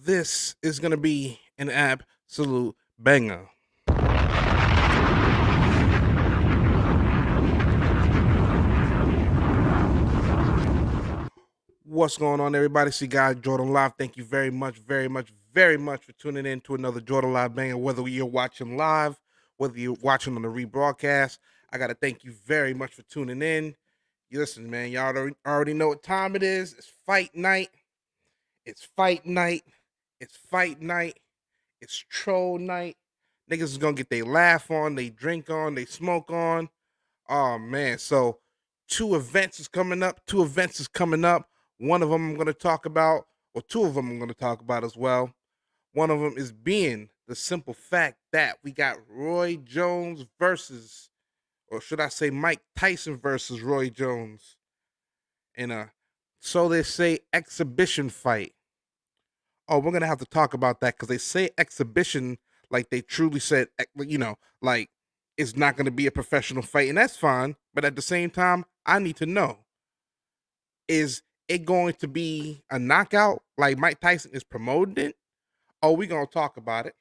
This is going to be an absolute banger. What's going on, everybody? See, guy Jordan Live. Thank you very much, very much, very much for tuning in to another Jordan Live banger. Whether you're watching live, whether you're watching on the rebroadcast, I got to thank you very much for tuning in. You listen, man, y'all already know what time it is. It's fight night. It's fight night. It's fight night. It's troll night. Niggas is gonna get they laugh on, they drink on, they smoke on. Oh man, so two events is coming up. Two events is coming up. One of them I'm gonna talk about, or two of them I'm gonna talk about as well. One of them is being the simple fact that we got Roy Jones versus, or should I say, Mike Tyson versus Roy Jones in a, so they say, exhibition fight. Oh, we're gonna have to talk about that because they say exhibition like they truly said, like it's not gonna be a professional fight, and that's fine. But at the same time, I need to know: is it going to be a knockout like Mike Tyson is promoting it? Oh, we gonna talk about it.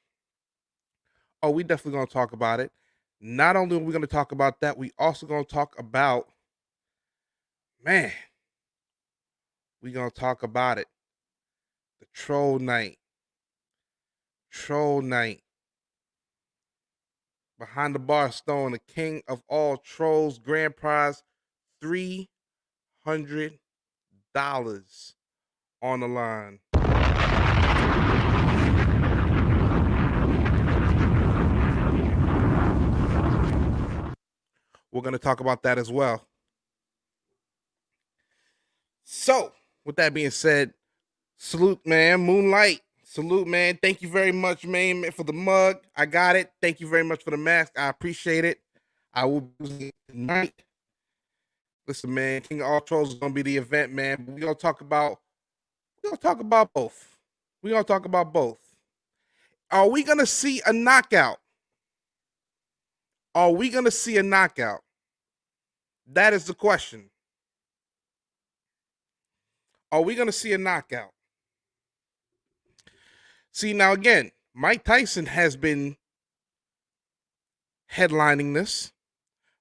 Oh, we definitely gonna talk about it. Not only are we gonna talk about that, we also gonna talk about, man, we gonna talk about it. The troll night. Troll night. Behind the bar stone, the king of all trolls, grand prize, $300 on the line. We're going to talk about that as well. So, with that being said, salute, man. Moonlight. Salute, man. Thank you very much, man, for the mug. I got it. Thank you very much for the mask. I appreciate it. I will be using it tonight. Listen, man, King of All Trolls is gonna be the event, man. We're gonna talk about both. We're gonna talk about both. Are we gonna see a knockout? Are we gonna see a knockout? That is the question. Are we gonna see a knockout? See, now again, Mike Tyson has been headlining this.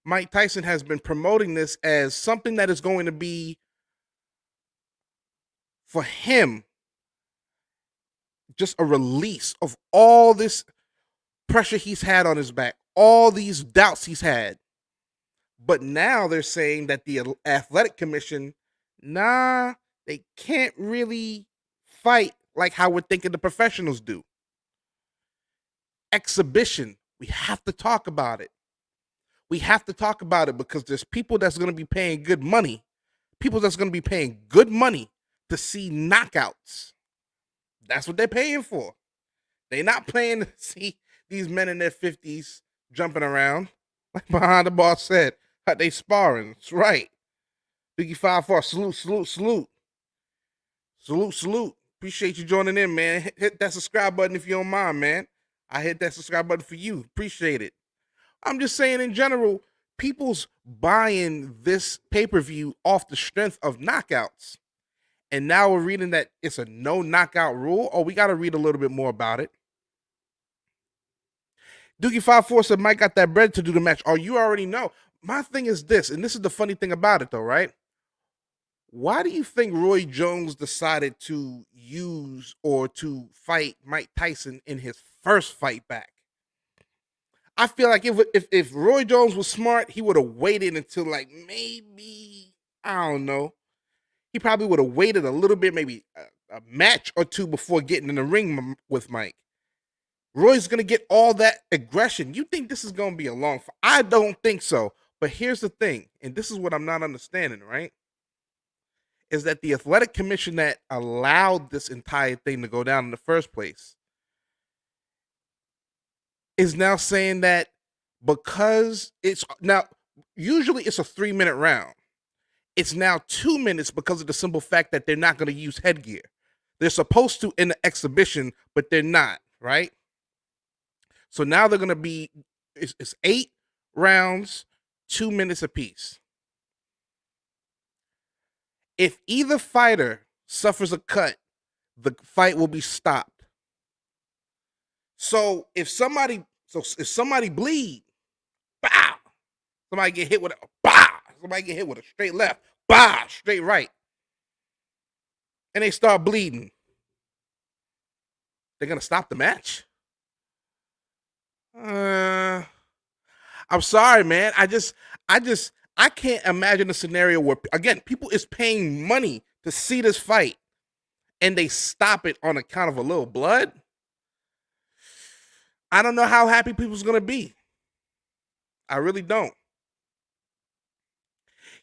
Mike Tyson has been promoting this as something that is going to be, for him, just a release of all this pressure he's had on his back, all these doubts he's had. But now they're saying that the athletic commission, nah, they can't really fight like how we're thinking the professionals do. Exhibition, we have to talk about it. We have to talk about it because there's people that's going to be paying good money, people that's going to be paying good money to see knockouts. That's what they're paying for. They're not paying to see these men in their 50s jumping around. Like Behind the Bar said, they sparring. That's right. Biggie 5-4, salute, salute, salute. Salute, salute. Appreciate you joining in, man. Hit that subscribe button if you don't mind, man. I hit that subscribe button for you. Appreciate it. I'm just saying in general, people's buying this pay-per-view off the strength of knockouts. And now we're reading that it's a no knockout rule. Oh, we got to read a little bit more about it. Dookie54 said Mike got that bread to do the match. Oh, you already know. My thing is this, and this is the funny thing about it, though, right? Why do you think Roy Jones decided to use or to fight Mike Tyson in his first fight back? I feel like if Roy Jones was smart, he would have waited until, like, maybe, I don't know. He probably would have waited a little bit, maybe a match or two before getting in the ring with Mike. Roy's gonna get all that aggression. You think this is gonna be a long fight? I don't think so. But here's the thing, and this is what I'm not understanding, right? Is that the athletic commission that allowed this entire thing to go down in the first place is now saying that because it's now, usually it's a 3-minute round. It's now 2 minutes because of the simple fact that they're not going to use headgear. They're supposed to in the exhibition, but they're not, right? So now they're going to be, it's 8 rounds, 2 minutes apiece. If either fighter suffers a cut the fight will be stopped. So if somebody bleed, bow, somebody get hit with a bow, somebody get hit with a straight left, bow, straight right, and they start bleeding, they're gonna stop the match. Uh, I'm sorry, man. I can't imagine a scenario where again people is paying money to see this fight and they stop it on account of a little blood. I don't know how happy people's gonna be. I really don't.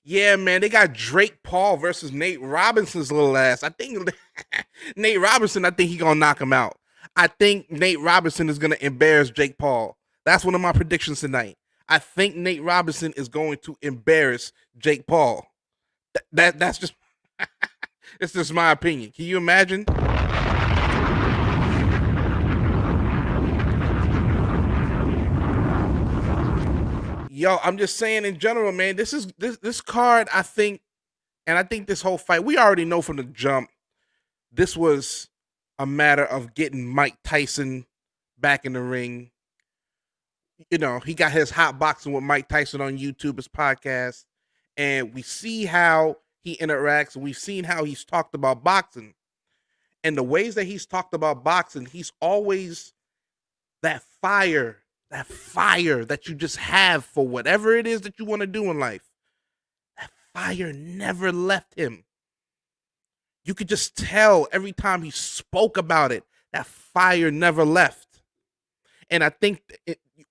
Yeah, man, they got Drake Paul versus Nate Robinson's little ass. I think Nate Robinson, I think he gonna knock him out. I think Nate Robinson is gonna embarrass Jake Paul. That's one of my predictions tonight. I think Nate Robinson is going to embarrass Jake Paul. That's just it's just my opinion. Can you imagine? Yo, I'm just saying in general, man. This card. I think, and I think this whole fight. We already know from the jump. This was a matter of getting Mike Tyson back in the ring. You know, he got his hot boxing with Mike Tyson on YouTube, his podcast, and we see how he interacts. And we've seen how he's talked about boxing, and the ways that he's talked about boxing. He's always that fire that you just have for whatever it is that you want to do in life. That fire never left him. You could just tell every time he spoke about it, that fire never left. And I think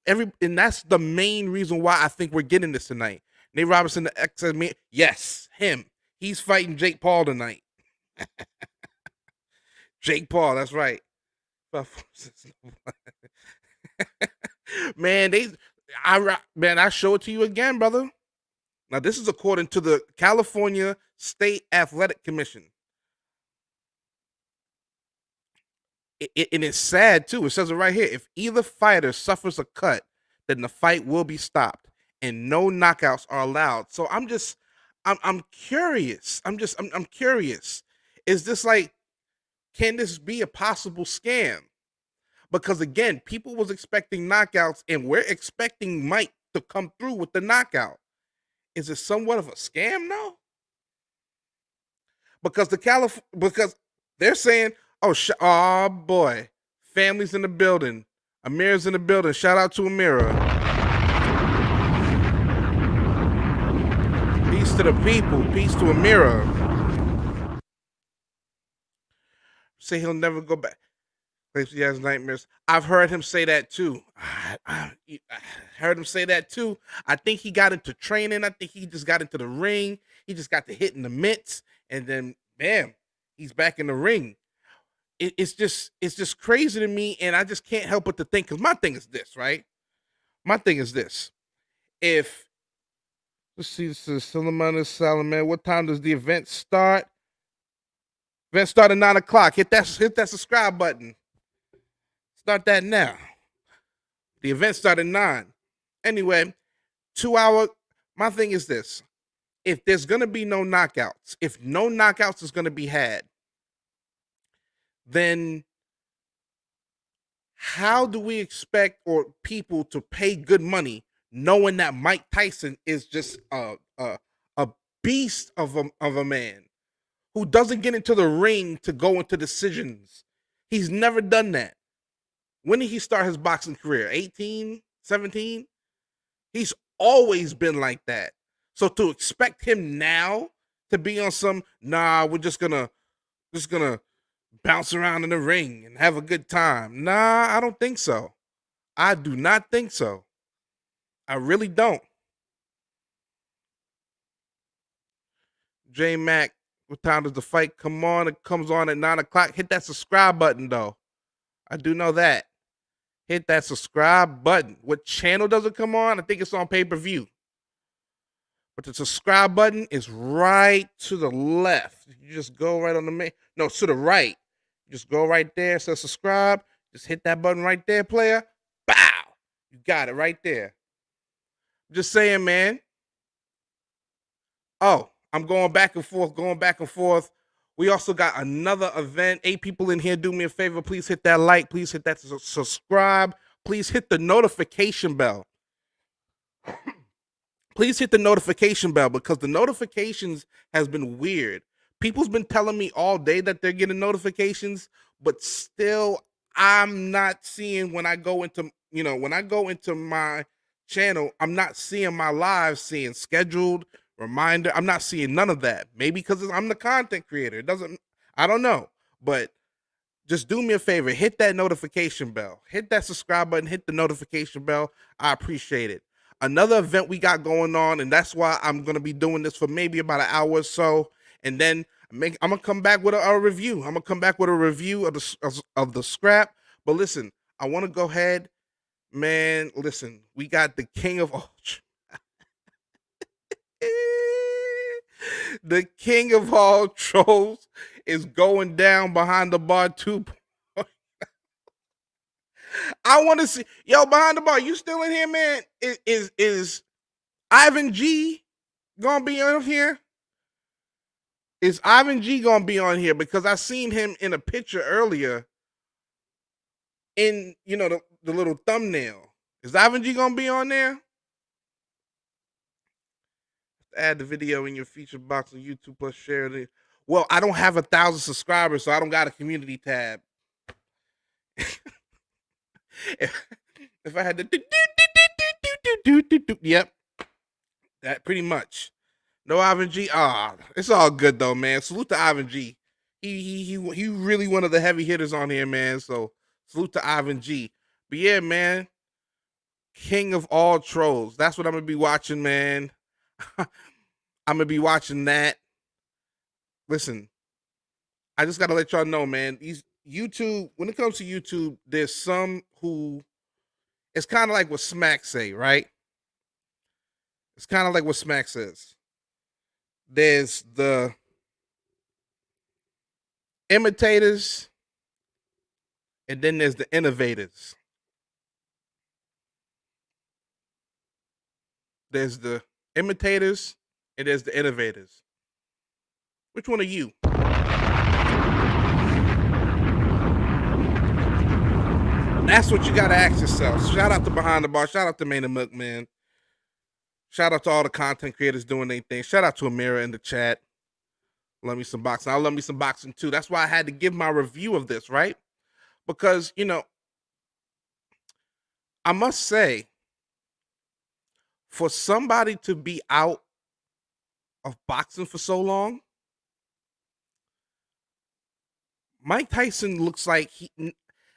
and that's the main reason why I think we're getting this tonight. Nate Robinson, the ex, yes, him. He's fighting Jake Paul tonight. Jake Paul, that's right. Man, I show it to you again, brother. Now, this is according to the California State Athletic Commission. And it's sad too. It says it right here. If either fighter suffers a cut, then the fight will be stopped and no knockouts are allowed. So I'm curious. I'm curious. Is this like, can this be a possible scam? Because again, people was expecting knockouts and we're expecting Mike to come through with the knockout. Is it somewhat of a scam now? Because because they're saying, oh boy, family's in the building. Amir's in the building. Shout out to Amira. Peace to the people. Peace to Amira. Say he'll never go back. He has nightmares. I've heard him say that too. I heard him say that too. I think he got into training. I think he just got into the ring. He just got to hit in the mitts, and then bam, he's back in the ring. It's just crazy to me, and I just can't help but to think. Because my thing is this, right? My thing is this. If let's see, this is Suleiman Salaman. What time does the event start? Event start at 9:00. Hit that subscribe button. Start that now. The event started 9. Anyway, 2 hour. My thing is this. If there's going to be no knockouts, if no knockouts is going to be had, then how do we expect or people to pay good money knowing that Mike Tyson is just a beast of a man who doesn't get into the ring to go into decisions? He's never done that. When did he start his boxing career? 18, 17? He's always been like that. So to expect him now to be on some, we're just gonna bounce around in the ring and have a good time. Nah, I don't think so. I do not think so. I really don't. J Mac, what time does the fight come on? It comes on at 9:00. Hit that subscribe button though. I do know that. Hit that subscribe button. What channel does it come on? I think it's on pay-per-view. But the subscribe button is right to the left. You just go right on the main. No, to the right. Just go right there. Says subscribe. Just hit that button right there, player. Bow. You got it right there. Just saying, man. Oh, I'm going back and forth. We also got another event. 8 people in here. Do me a favor. Please hit that like. Please hit that subscribe. Please hit the notification bell. Please hit the notification bell because the notifications has been weird. People's been telling me all day that they're getting notifications, but still I'm not seeing when I go into, when I go into my channel, I'm not seeing my lives seeing scheduled reminder. I'm not seeing none of that. Maybe because I'm the content creator. It doesn't, I don't know, but just do me a favor, hit that notification bell, hit that subscribe button, hit the notification bell. I appreciate it. Another event we got going on, and that's why I'm gonna be doing this for maybe about an hour or so, and then I'm gonna come back with a review. I'm gonna come back with a review of the scrap. But listen, I want to go ahead, man. Listen, we got the king of all. The king of all trolls is going down behind the bar 2. I want to see behind the bar. You still in here, man? Is Ivan G gonna be on here? Is Ivan G gonna be on here? Because I seen him in a picture earlier in the little thumbnail. Is Ivan G gonna be on there? Add the video in your feature box on YouTube plus share it. Well, I don't have 1,000 subscribers, so I don't got a community tab. If I had to yep, that pretty much. No Ivan G. It's all good though, man. Salute to Ivan G. He really one of the heavy hitters on here, man. So salute to Ivan G. But yeah, man, king of all trolls. That's what I'm gonna be watching, man. I'm gonna be watching that. Listen, I just gotta let y'all know, man. These YouTube, when it comes to YouTube, there's some who it's kind of like what Smack say, right? It's kind of like what Smack says. There's the imitators, and then there's the innovators. There's the imitators, and there's the innovators. Which one are you? That's what you got to ask yourself. Shout out to Behind the Bar. Shout out to Main and Milk, man. Shout out to all the content creators doing their thing. Shout out to Amira in the chat. Love me some boxing. I love me some boxing too. That's why I had to give my review of this, right? Because, I must say, for somebody to be out of boxing for so long, Mike Tyson looks like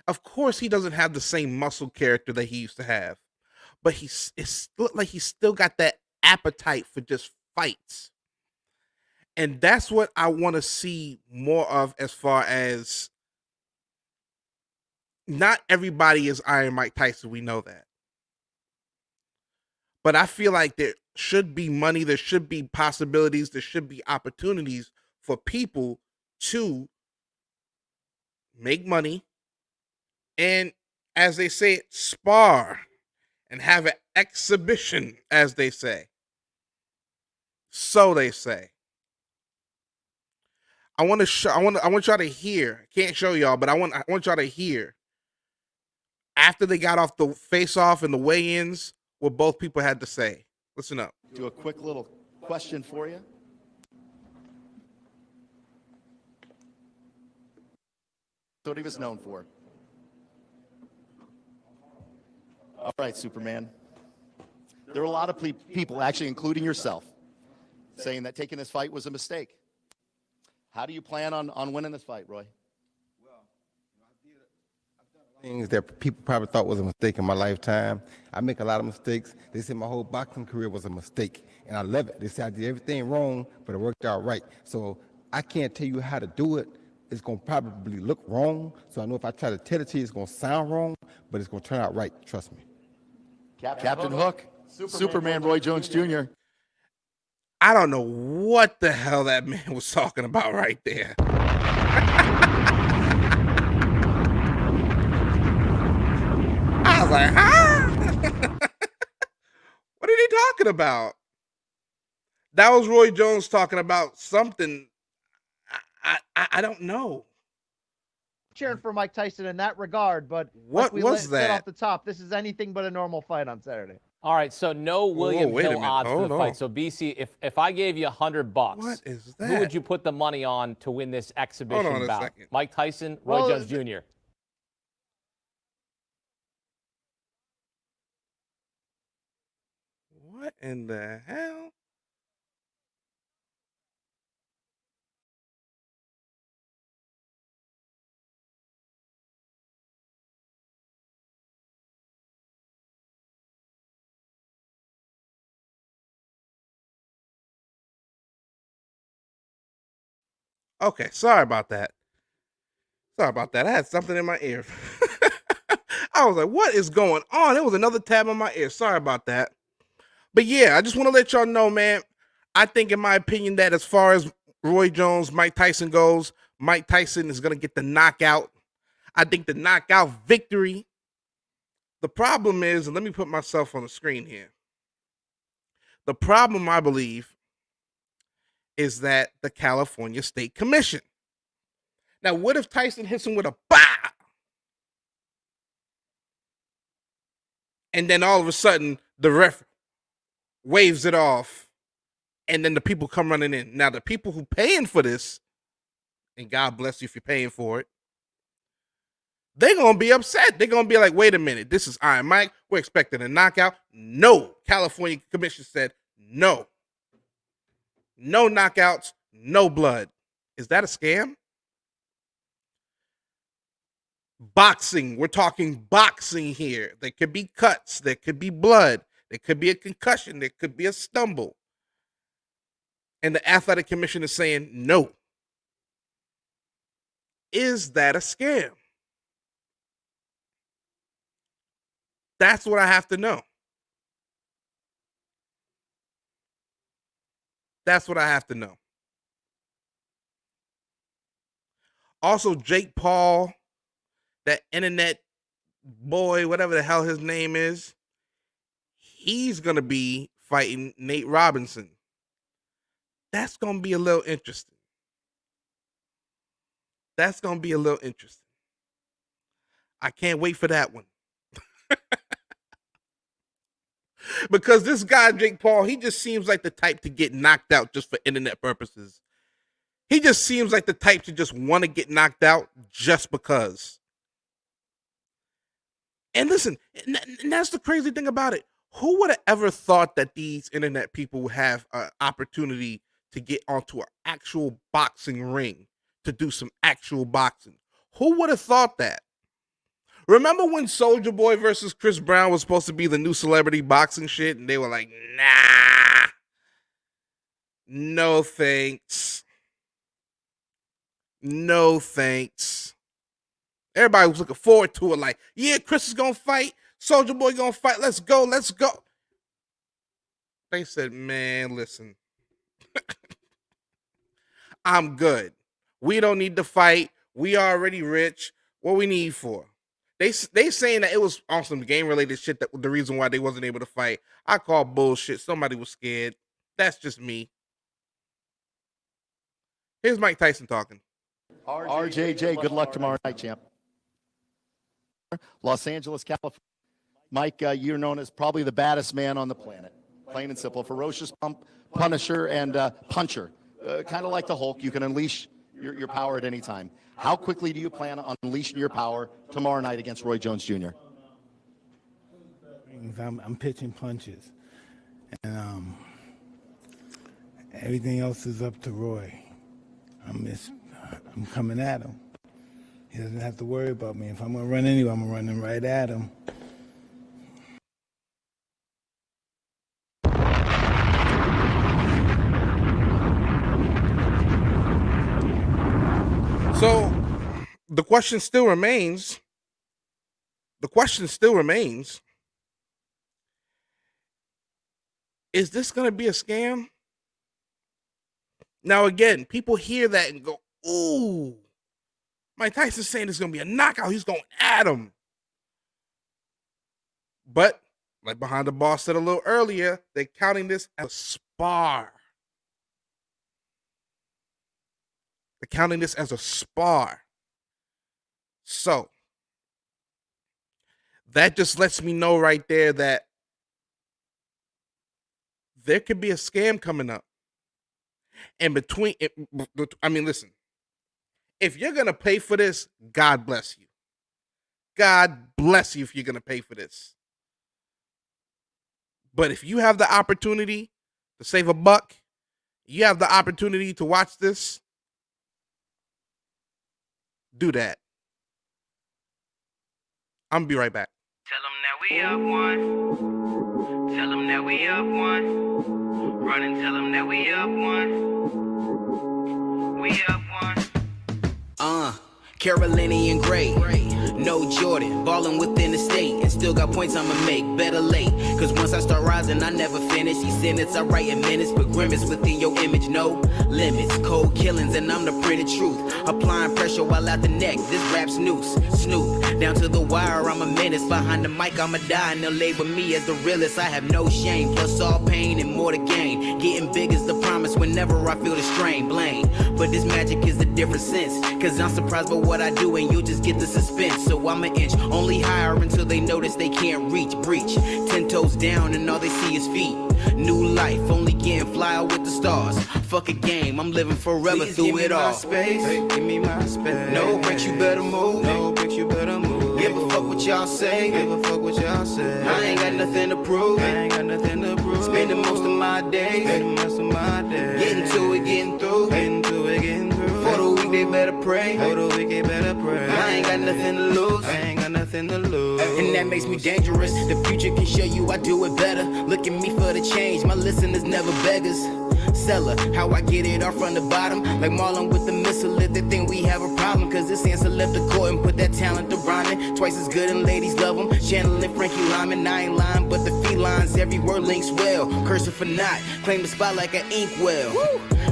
of course, he doesn't have the same muscle character that he used to have, but it's like he's still got that appetite for just fights. And that's what I want to see more of, as far as not everybody is Iron Mike Tyson. We know that. But I feel like there should be money, there should be possibilities, there should be opportunities for people to make money and, as they say, spar and have an exhibition, as they say. So they say. I want y'all to hear. Can't show y'all, but I want y'all to hear. After they got off the face-off and the weigh-ins, what both people had to say. Listen up. Do a quick little question for you. What he was known for. All right, Superman. There were a lot of people, actually, including yourself, saying that taking this fight was a mistake. How do you plan on winning this fight, Roy? Well, I've done things that people probably thought was a mistake in my lifetime. I make a lot of mistakes. They say my whole boxing career was a mistake, and I love it. They say I did everything wrong, but it worked out right. So I can't tell you how to do it. It's going to probably look wrong. So I know if I try to tell it to you, it's going to sound wrong, but it's going to turn out right. Trust me. Captain Hook, Superman Roy Jones Jr. I don't know what the hell that man was talking about right there. I was like, huh? What are they talking about? That was Roy Jones talking about something. I don't know. Cheering for Mike Tyson in that regard, but What like we was said that? off the top, this is anything but a normal fight on Saturday. All right, so no William wait a Hill minute. odds for Hold the on. fight. So BC, if I gave you $100, What is who would that? you put the money on to win this exhibition Hold on a bout? second. Mike Tyson, Roy Jones Jr. What in the hell? Okay, sorry about that. Sorry about that. I had something in my ear. I was like, what is going on? It was another tab on my ear. Sorry about that. But yeah, I just want to let y'all know, man. I think, in my opinion, that as far as Roy Jones, Mike Tyson goes, Mike Tyson is going to get the knockout. I think the knockout victory. The problem is, and let me put myself on the screen here. The problem, I believe, is that the California State Commission. Now, what if Tyson hits him with a bah? And then all of a sudden, the ref waves it off, and then the people come running in. Now, the people who paying for this, and God bless you if you're paying for it, they're going to be upset. They're going to be like, wait a minute, this is Iron Mike. We're expecting a knockout. No. California Commission said no. No knockouts, no blood. Is that a scam? Boxing. We're talking boxing here. There could be cuts. There could be blood. There could be a concussion. There could be a stumble. And the athletic commission is saying no. Is that a scam? That's what I have to know. That's what I have to know. Also, Jake Paul, that internet boy, whatever the hell his name is, he's going to be fighting Nate Robinson. That's going to be a little interesting. That's going to be a little interesting. I can't wait for that one. Because this guy, Jake Paul, he just seems like the type to get knocked out just for internet purposes. He just seems like the type to just want to get knocked out just because. And listen, and that's the crazy thing about it. Who would have ever thought that these internet people would have an opportunity to get onto an actual boxing ring to do some actual boxing? Who would have thought that? Remember when Soldier Boy versus Chris Brown was supposed to be the new celebrity boxing shit, and they were like, nah, no thanks. No thanks. Everybody was looking forward to it, like, yeah, Chris is gonna fight, Soldier Boy gonna fight, let's go, let's go. They said, man, listen, I'm good. We don't need to fight. We already rich. What we need for? They saying that it was on some game related shit that the reason why they wasn't able to fight. I call bullshit. Somebody was scared. That's just me. Here's Mike Tyson talking. RJJ, good luck tomorrow night, champ. Los Angeles, California. Mike, you're known as probably the baddest man on the planet. Plain and simple. Ferocious punisher and puncher. Kind of like the Hulk. You can unleash your power at any time. How quickly do you plan on unleashing your power tomorrow night against Roy Jones Jr.? I'm pitching punches. And everything else is up to Roy. I'm coming at him. He doesn't have to worry about me. If I'm going to run anywhere, I'm running right at him. So the question still remains. Is this going to be a scam? Now, again, people hear that and go, ooh, Mike Tyson's saying it's going to be a knockout. He's going at him. But, like Behind the Bar said a little earlier, they're counting this as a spar. They're counting this as a spar. So that just lets me know right there that there could be a scam coming up. And between it, I mean, listen, if you're gonna pay for this, God bless you. God bless you if you're gonna pay for this. But if you have the opportunity to save a buck, you have the opportunity to watch this, do that. I'm gonna be right back. Tell them that we up one. Tell them that we up one. Run and tell them that we up one. We up one. Carolinian gray, no Jordan, ballin' within the state, and still got points I'ma make, better late, cause once I start rising, I never finish, these sentences I write in minutes, but grimace within your image, no limits, cold killings, and I'm the printed truth, applying pressure while out the neck, this rap's noose, Snoop, down to the wire, I'm a menace, behind the mic, I'ma die, and they'll label me as the realest, I have no shame, plus all pain and more to gain, getting big is the promise whenever I feel the strain, blame, but this magic is a different sense, cause I'm surprised by what I do and you just get the suspense. So I'm an inch only higher until they notice they can't reach. Breach 10 toes down and all they see is feet. New life, only getting fly with the stars. Fuck a game, I'm living forever. Please through it all. Space. Hey, give me my space. No bricks, you better move. No bricks, you better move. Give a fuck what y'all say. Give a fuck what y'all say. I ain't got nothing to prove. I ain't got nothing to prove. Spending most of my days. Spending most of my days. Getting to it, getting through. Getting to it, getting through. For the week they better pray. For the week they better pray. I ain't got nothing to lose. I ain't got nothing to lose. And that makes me dangerous. The future can show you I do it better. Look at me for the change. My listeners never beggars. Seller, how I get it off from the bottom. Like Marlon with the missile if they think we have a problem. Cause this answer left the court and put that talent to rhyming. Twice as good and ladies love them. Channeling Frankie Lyman. I ain't lying, but the felines, every word links well. Cursing for not. Claim the spot like an inkwell.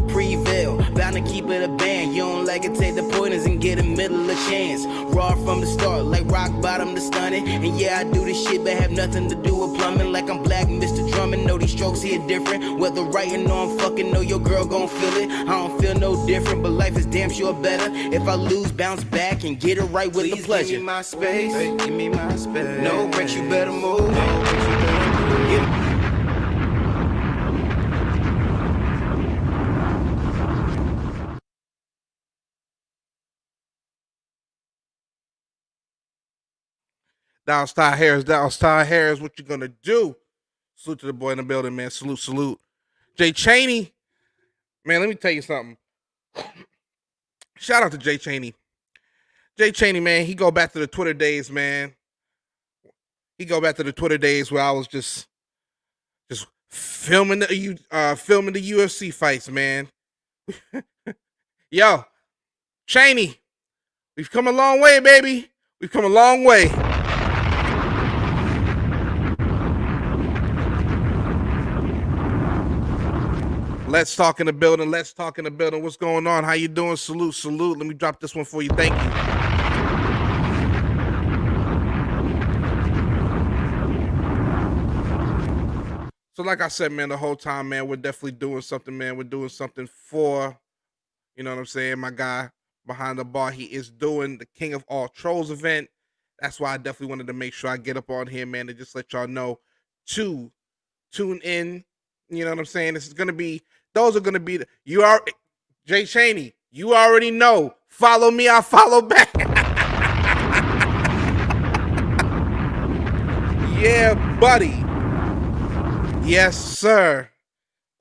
Prevail, bound to keep it a band. You don't like it, take the pointers and get a middle a chance. Raw from the start, like rock bottom to stunning. And yeah, I do this shit, but have nothing to do with plumbing. Like I'm Black Mr. Drummond, know these strokes here different. Whether writing or I'm fucking, know your girl gon' feel it. I don't feel no different, but life is damn sure better. If I lose, bounce back and get it right with the pleasure. Give me my space, hey, give me my space. No breaks, you better move. No breaks, you better move. Give Dallas Ty Harris, Dallas Ty Harris, what you gonna do? Salute to the boy in the building, man. Salute, salute. Jay Cheney, man, let me tell you something. Shout out to Jay Cheney. Jay Cheney, man, he go back to the Twitter days, man. He go back to the Twitter days where I was just filming the UFC fights, man. Yo, Cheney, we've come a long way, baby. We've come a long way. Let's talk in the building. Let's talk in the building. What's going on? How you doing? Salute, salute. Let me drop this one for you. Thank you. So like I said, man, the whole time, man, we're definitely doing something, man. We're doing something for, you know what I'm saying, my guy behind the bar. He is doing the King of All Trolls event. That's why I definitely wanted to make sure I get up on here, man, and just let y'all know to tune in. You know what I'm saying? This is going to be, those are going to be, you are, Jay Cheney, you already know. Follow me, I follow back. Yeah, buddy. Yes, sir.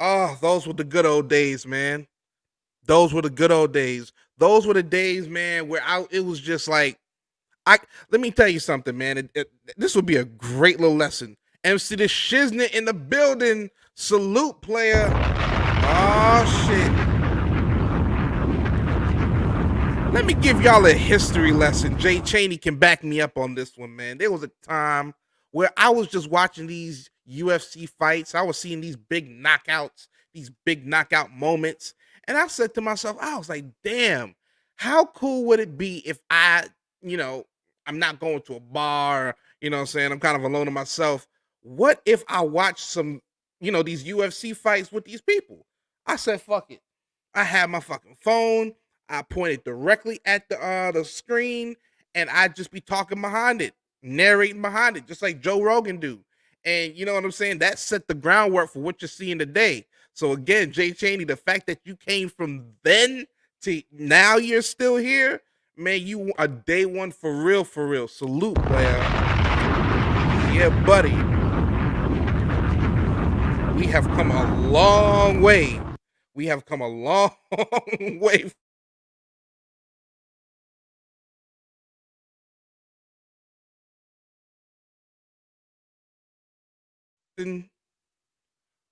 Oh, those were the good old days, man. Those were the good old days. Those were the days, man, where it was just like, let me tell you something, man. This would be a great little lesson. MC the Shiznit in the building. Salute, player. Oh, shit. Let me give y'all a history lesson. Jay Cheney can back me up on this one, man. There was a time where I was just watching these UFC fights. I was seeing these big knockouts, these big knockout moments. And I said to myself, I was like, damn, how cool would it be if I'm not going to a bar, you know what I'm saying? I'm kind of alone to myself. What if I watch some, these UFC fights with these people? I said, fuck it. I had my fucking phone. I point it directly at the screen, and I just be talking behind it, narrating behind it, just like Joe Rogan do. And you know what I'm saying? That set the groundwork for what you're seeing today. So again, Jay Chaney, the fact that you came from then to now you're still here, man, you a day one for real, for real. Salute, player. Yeah, buddy. We have come a long way. We have come a long way.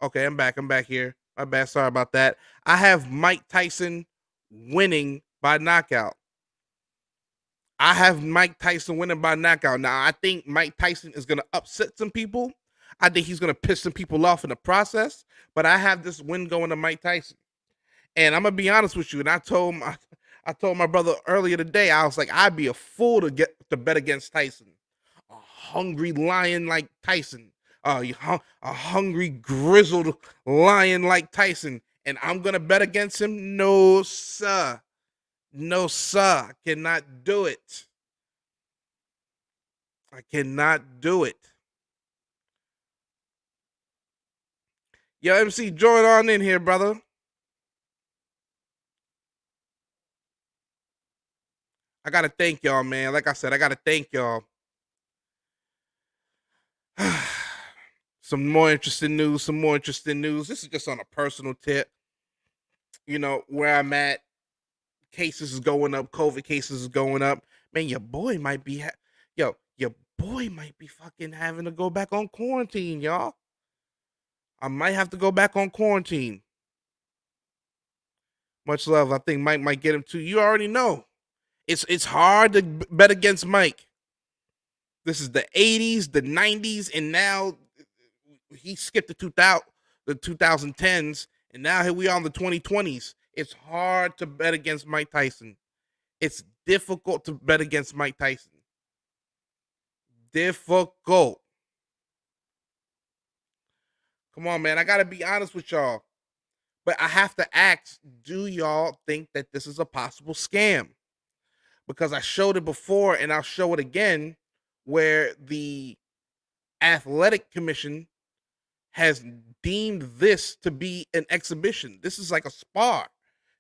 Okay, I'm back. I'm back here. My bad. Sorry about that. I have Mike Tyson winning by knockout. I have Mike Tyson winning by knockout. Now, I think Mike Tyson is going to upset some people. I think he's going to piss some people off in the process. But I have this win going to Mike Tyson. And I'm going to be honest with you. And I told my brother earlier today, I was like, I'd be a fool to get to bet against Tyson. A hungry lion like Tyson. A hungry, grizzled lion like Tyson. And I'm going to bet against him? No, sir. No, sir. I cannot do it. I cannot do it. Yo, MC, join on in here, brother. I got to thank y'all, man. Like I said, I got to thank y'all. Some more interesting news, some more interesting news. This is just on a personal tip. You know, where I'm at, cases is going up, COVID cases is going up. Man, your boy might be, your boy might be fucking having to go back on quarantine, y'all. I might have to go back on quarantine. Much love. I think Mike might get him too. You already know. It's hard to bet against Mike. This is the 80s, the 90s, and now he skipped the 2010s, and now here we are in the 2020s. It's hard to bet against Mike Tyson. It's difficult to bet against Mike Tyson. Difficult. Come on, man. I got to be honest with y'all. But I have to ask, do y'all think that this is a possible scam? Because I showed it before and I'll show it again, where the athletic commission has deemed this to be an exhibition. This is like a spar.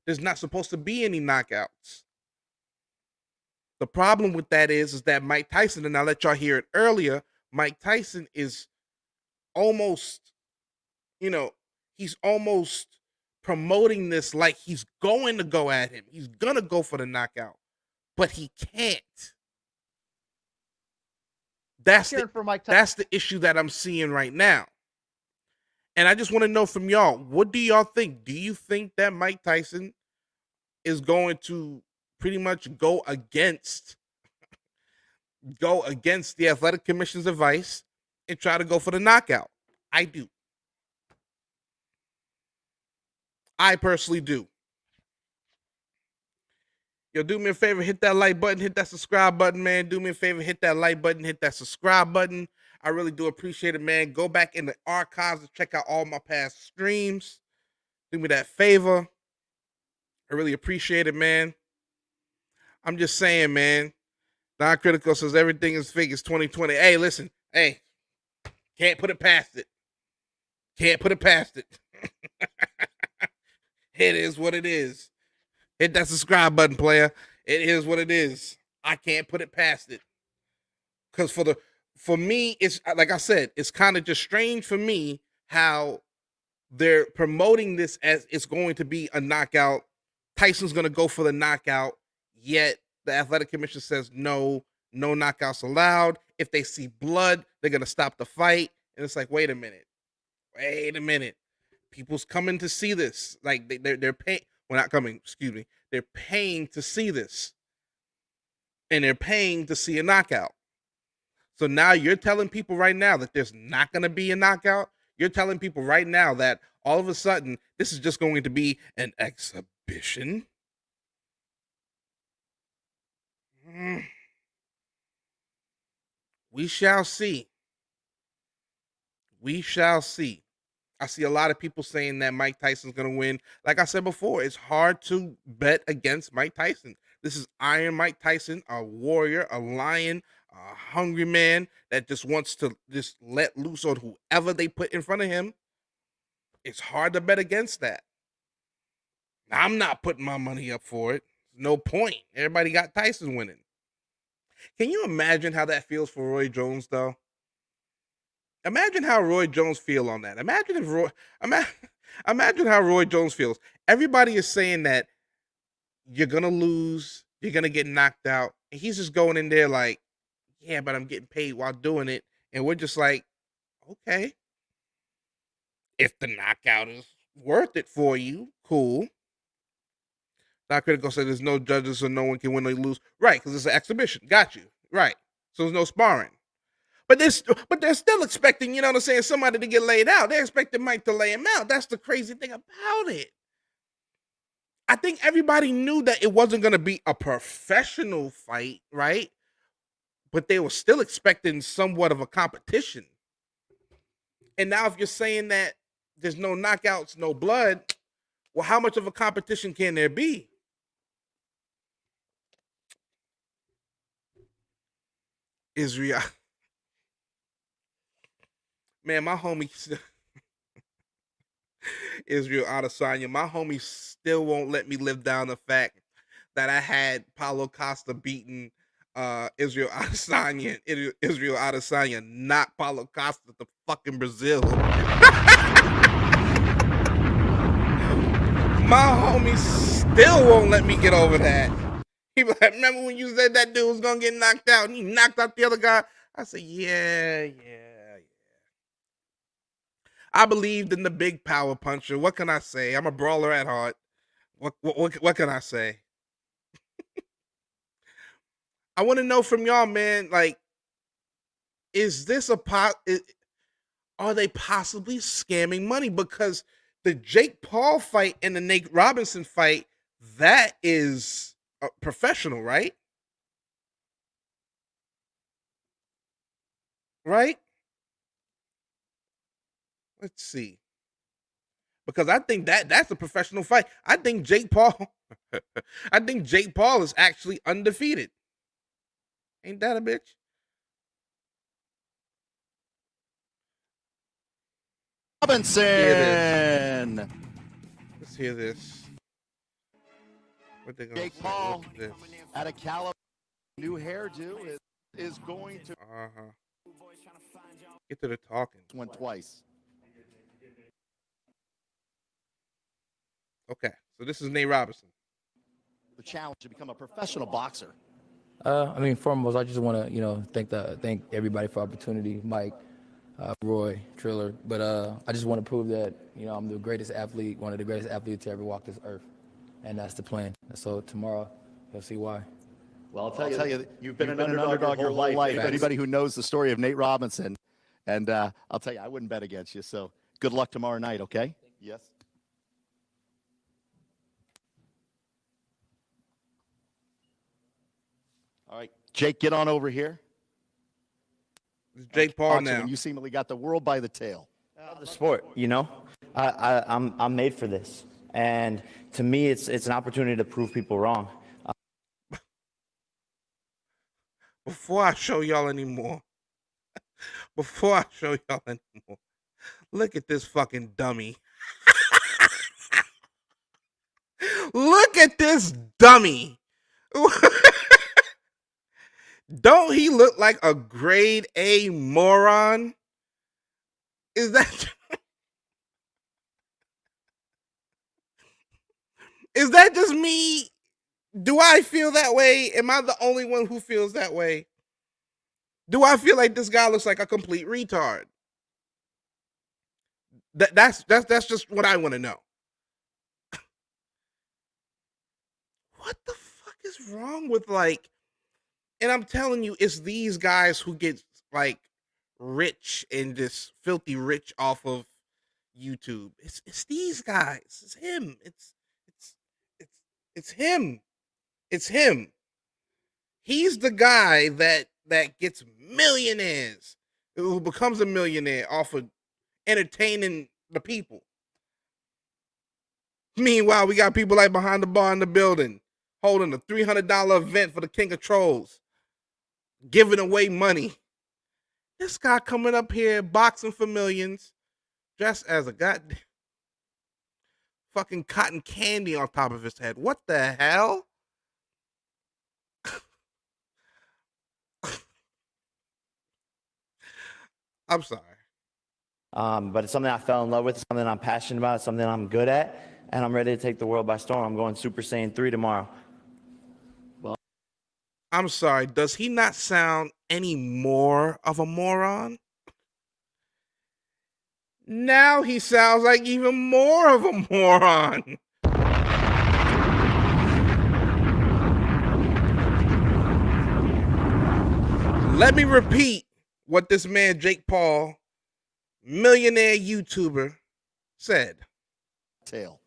There's not supposed to be any knockouts. The problem with that is that Mike Tyson, and I let y'all hear it earlier, Mike Tyson is almost, he's almost promoting this like he's going to go at him. He's going to go for the knockout, but he can't. That's the issue that I'm seeing right now. And I just want to know from y'all, what do y'all think? Do you think that Mike Tyson is going to pretty much go against the athletic commission's advice and try to go for the knockout? I do. I personally do. Yo, do me a favor, hit that like button, hit that subscribe button, man. Do me a favor, hit that like button, hit that subscribe button. I really do appreciate it, man. Go back in the archives and check out all my past streams. Do me that favor. I really appreciate it, man. I'm just saying, man. Non-critical says everything is fake. It's 2020. Hey, listen. Hey, can't put it past it. Can't put it past it. It is what it is. Hit that subscribe button, player. It is what it is. I can't put it past it. Because for me, it's like I said, it's kind of just strange for me how they're promoting this as it's going to be a knockout. Tyson's going to go for the knockout, yet the athletic commission says no knockouts allowed. If they see blood, they're going to stop the fight. And it's like, wait a minute. People's coming to see this. Like they're paying. Well, not coming. Excuse me. They're paying to see this, and they're paying to see a knockout. So now you're telling people right now that there's not going to be a knockout. You're telling people right now that all of a sudden this is just going to be an exhibition. We shall see. We shall see. I see a lot of people saying that Mike Tyson's going to win. Like I said before, it's hard to bet against Mike Tyson. This is Iron Mike Tyson, a warrior, a lion, a hungry man that just wants to just let loose on whoever they put in front of him. It's hard to bet against that. I'm not putting my money up for it. No point. Everybody got Tyson winning. Can you imagine how that feels for Roy Jones, though? Imagine how Roy Jones feel on that. Imagine if imagine how Roy Jones feels. Everybody is saying that you're gonna lose, you're gonna get knocked out, and he's just going in there like, yeah, but I'm getting paid while doing it, and we're just like, okay, if the knockout is worth it for you, cool. Not critical said there's no judges, so no one can win or lose. Right, because it's an exhibition. Got you. Right. So there's no sparring. But they're still expecting, you know what I'm saying, somebody to get laid out. They're expecting Mike to lay him out. That's the crazy thing about it. I think everybody knew that it wasn't going to be a professional fight, right? But they were still expecting somewhat of a competition. And now if you're saying that there's no knockouts, no blood, well, how much of a competition can there be? Israel. Man, my homie Israel Adesanya, my homie still won't let me live down the fact that I had Paulo Costa beating Israel Adesanya, Israel Adesanya, not Paulo Costa to fucking Brazil. My homie still won't let me get over that. He be like, remember when you said that dude was gonna get knocked out and he knocked out the other guy? I said, yeah. I believed in the big power puncher. What can I say? I'm a brawler at heart. What can I say? I want to know from y'all, man. Like, is this are they possibly scamming money? Because the Jake Paul fight and the Nate Robinson fight, that is professional, right? Right? Let's see. Because I think that's a professional fight. I think Jake Paul is actually undefeated. Ain't that a bitch? Robinson. Let's hear this. What they gonna Jake say? Paul What's this? out of California, new hairdo is going to Get to the talking. went twice. Okay, so this is Nate Robinson. The challenge to become a professional boxer. Foremost, I just want to, thank everybody for the opportunity, Mike, Roy, Triller. But I just want to prove that, I'm the greatest athlete, one of the greatest athletes to ever walk this earth, and that's the plan. So tomorrow, you'll see why. Well, I'll tell you, you've been an underdog your whole life. Anybody who knows the story of Nate Robinson, and I'll tell you, I wouldn't bet against you. So good luck tomorrow night. Okay? Yes. All right, Jake, get on over here. It's Jake Paul now. And you seemingly got the world by the tail. The sport, I'm made for this, and to me, it's an opportunity to prove people wrong. Before I show y'all anymore, look at this fucking dummy. Look at this dummy. Don't he look like a grade A moron? Is that just me? Do I feel that way? Am I the only one who feels that way? Do I feel like this guy looks like a complete retard? That's just what I want to know. What the fuck is wrong with and I'm telling you, it's these guys who get rich and just filthy rich off of YouTube. It's these guys. It's him. It's him. It's him. He's the guy that gets millionaires, who becomes a millionaire off of entertaining the people. Meanwhile, we got people like behind the bar in the building holding a $300 event for the King of Trolls, giving away money. This guy coming up here boxing for millions, dressed as a goddamn fucking cotton candy on top of his head. What the hell? I'm sorry. But it's something I fell in love with, something I'm passionate about, something I'm good at, and I'm ready to take the world by storm. I'm going Super Saiyan 3 tomorrow. I'm sorry. Does he not sound any more of a moron? Now he sounds like even more of a moron. Let me repeat what this man, Jake Paul, millionaire YouTuber, said. Tail.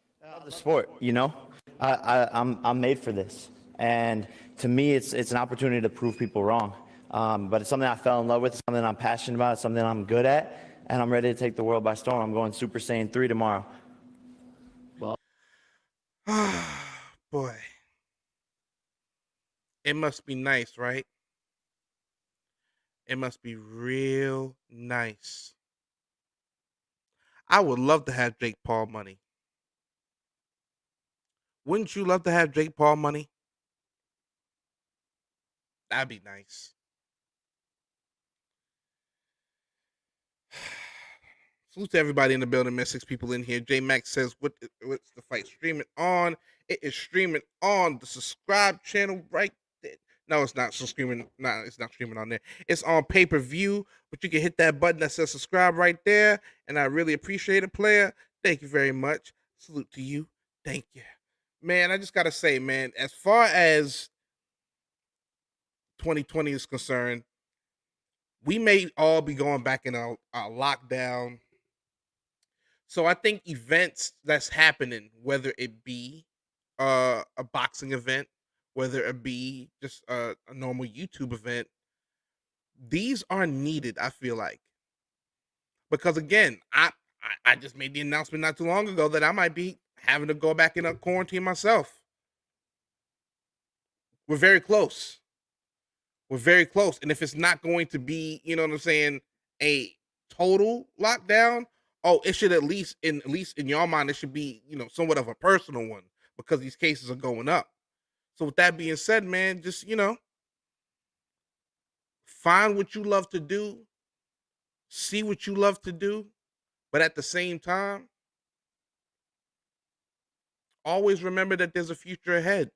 The sport, you know, I'm made for this, and to me, it's an opportunity to prove people wrong. But it's something I fell in love with, something I'm passionate about, something I'm good at, and I'm ready to take the world by storm. I'm going Super Saiyan 3 tomorrow. Boy, it must be nice, right? It must be real nice. I would love to have Jake Paul money. Wouldn't you love to have Jake Paul money? That'd be nice. Salute to everybody in the building, man. 6 people in here. J Max says, what's the fight streaming on? It is streaming on the subscribe channel right there. No, it's not. So streaming, nah, it's not streaming on there. It's on pay-per-view, but you can hit that button that says subscribe right there. And I really appreciate it, player. Thank you very much. Salute to you. Thank you. Man, I just gotta say, man, as far as 2020 is concerned, we may all be going back in a lockdown. So I think events that's happening, whether it be a boxing event, whether it be just a normal YouTube event, these are needed. I feel like because again, I just made the announcement not too long ago that I might be having to go back in a quarantine myself. We're very close. We're very close, and if it's not going to be, you know what I'm saying, a total lockdown, oh, it should at least in your mind, it should be, you know, somewhat of a personal one because these cases are going up. So with that being said, man, just, you know, find what you love to do, see what you love to do, but at the same time, always remember that there's a future ahead.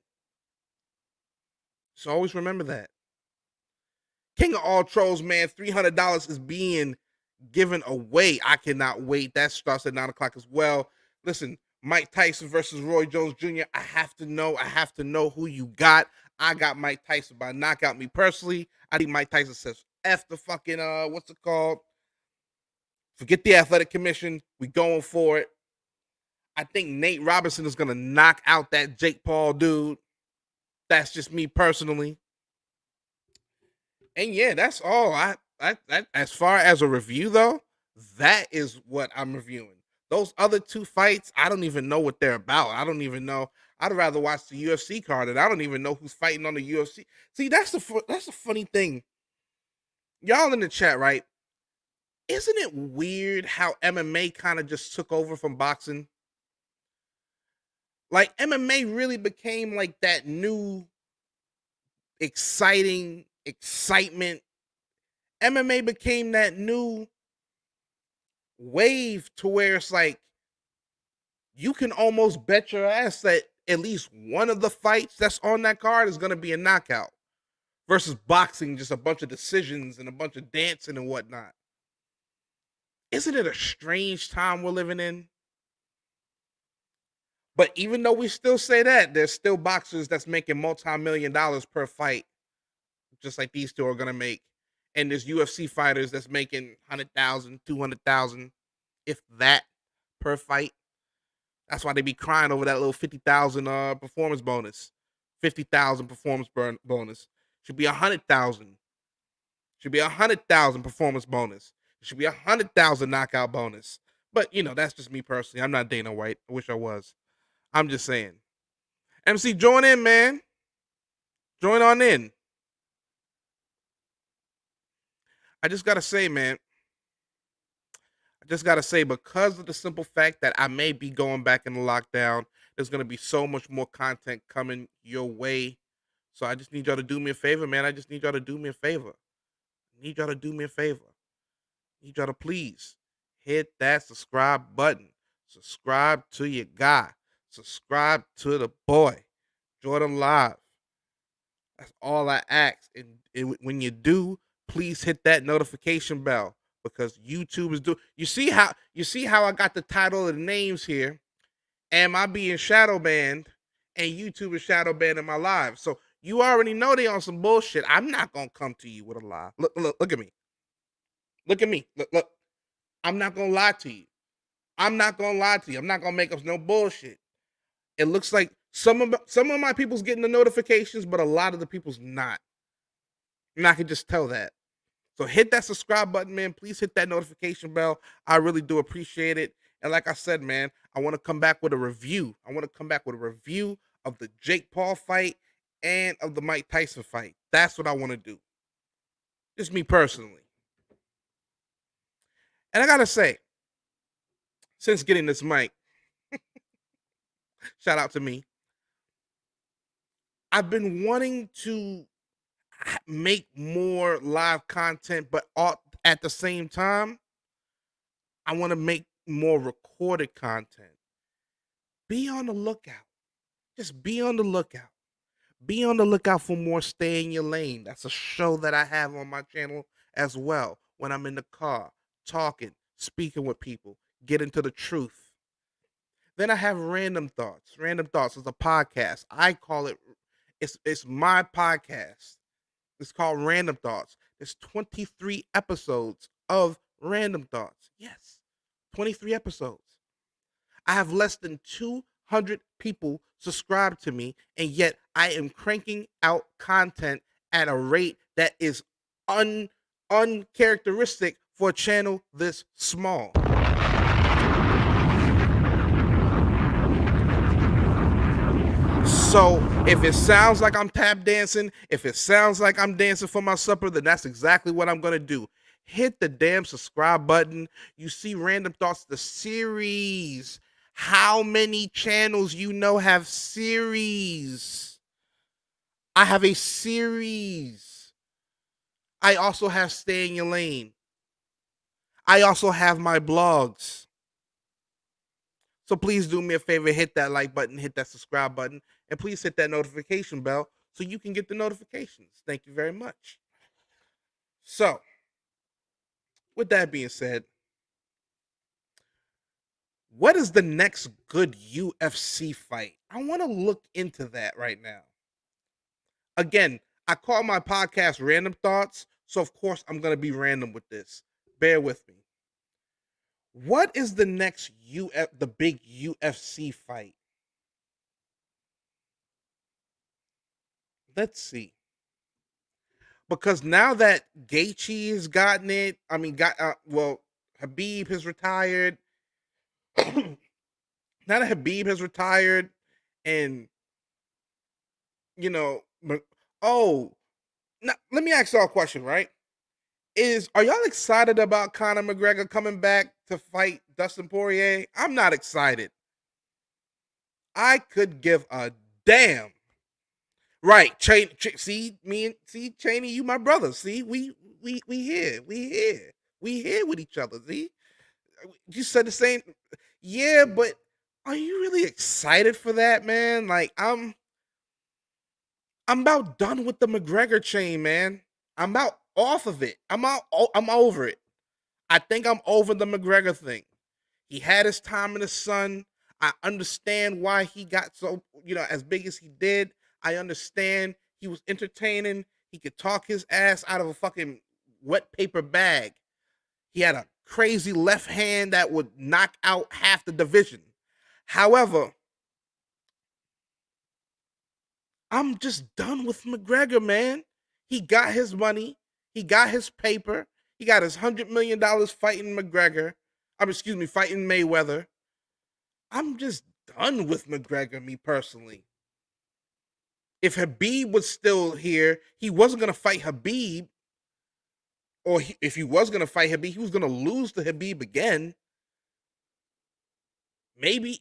So always remember that. King of all trolls, man, $300 is being given away. I cannot wait. That starts at 9 o'clock as well. Listen, Mike Tyson versus Roy Jones Jr. I have to know who you got. I got Mike Tyson by knockout. Me personally, I think Mike Tyson says F the fucking what's it called? Forget the athletic commission. We going for it. I think Nate Robinson is gonna knock out that Jake Paul dude. That's just me personally. And yeah, that's all. I as far as a review though, that is what I'm reviewing. Those other 2 fights, I don't even know what they're about. I don't even know. I'd rather watch the UFC card, and I don't even know who's fighting on the UFC. See, that's the funny thing. Y'all in the chat, right? Isn't it weird how MMA kind of just took over from boxing? Like MMA really became like that new exciting excitement. MMA became that new wave to where it's like you can almost bet your ass that at least one of the fights that's on that card is going to be a knockout versus boxing, just a bunch of decisions and a bunch of dancing and whatnot. Isn't it a strange time we're living in? But even though we still say that, there's still boxers that's making multi-million dollars per fight, just like these 2 are going to make. And there's UFC fighters that's making 100,000, 200,000, if that, per fight. That's why they be crying over that little 50,000 performance bonus. 50,000 performance bonus. Should be 100,000. Should be 100,000 performance bonus. It should be 100,000 knockout bonus. But that's just me personally. I'm not Dana White. I wish I was. I'm just saying. MC, join in, man. Join on in. I just gotta say, man. I just gotta say, because of the simple fact that I may be going back in the lockdown, there's gonna be so much more content coming your way. So I just need y'all to do me a favor, man. I just need y'all to do me a favor. I need y'all to do me a favor. I need y'all to please hit that subscribe button. Subscribe to your guy. Subscribe to the boy. Jordan Live. That's all I ask. And when you do, please hit that notification bell because YouTube is doing. You see how I got the title and the names here. Am I being shadow banned? And YouTube is shadow banning my live. So you already know they on some bullshit. I'm not gonna come to you with a lie. Look at me. Look at me. Look. I'm not gonna lie to you. I'm not gonna lie to you. I'm not gonna make up no bullshit. It looks like some of my people's getting the notifications, but a lot of the people's not. And I can just tell that. So hit that subscribe button, man. Please hit that notification bell. I really do appreciate it. And like I said, man, I want to come back with a review. I want to come back with a review of the Jake Paul fight and of the Mike Tyson fight. That's what I want to do. Just me personally. And I gotta say, since getting this mic, shout out to me. I've been wanting to make more live content, but at the same time, I want to make more recorded content. Be on the lookout. Just be on the lookout. Be on the lookout for more Stay in Your Lane. That's a show that I have on my channel as well. When I'm in the car, talking, speaking with people, get into the truth. Then I have Random Thoughts. Random Thoughts is a podcast. I call it, it's my podcast. It's called Random Thoughts. There's 23 episodes of Random Thoughts. Yes, 23 episodes. I have less than 200 people subscribe to me, and yet I am cranking out content at a rate that is uncharacteristic for a channel this small. So if it sounds like I'm tap dancing, if it sounds like I'm dancing for my supper, then that's exactly what I'm going to do. Hit the damn subscribe button. You see Random Thoughts, the series. How many channels have series? I have a series. I also have Stay in Your Lane. I also have my blogs. So please do me a favor, hit that like button, hit that subscribe button, and please hit that notification bell so you can get the notifications. Thank you very much. So, with that being said, what is the next good UFC fight? I want to look into that right now. Again, I call my podcast Random Thoughts, so of course I'm going to be random with this. Bear with me. What is the next the big UFC fight? Let's see. Because now that Gaethje has gotten it, Habib has retired. Now that Habib has retired, and now let me ask y'all a question, right? Are y'all excited about Conor McGregor coming back to fight Dustin Poirier? I'm not excited. I could give a damn. Right, Cheney. Cheney, you my brother. See, we here with each other. See, you said the same. Yeah, but are you really excited for that, man? Like I'm about done with the McGregor chain, man. I'm about off of it. I'm over it. I think I'm over the McGregor thing. He had his time in the sun. I understand why he got so, as big as he did. I understand he was entertaining. He could talk his ass out of a fucking wet paper bag. He had a crazy left hand that would knock out half the division. However, I'm just done with McGregor, man. He got his money. He got his paper. He got his $100 million fighting McGregor. fighting Mayweather. I'm just done with McGregor, me personally. If Habib was still here, he wasn't going to fight Habib. Or if he was going to fight Habib, he was going to lose to Habib again. Maybe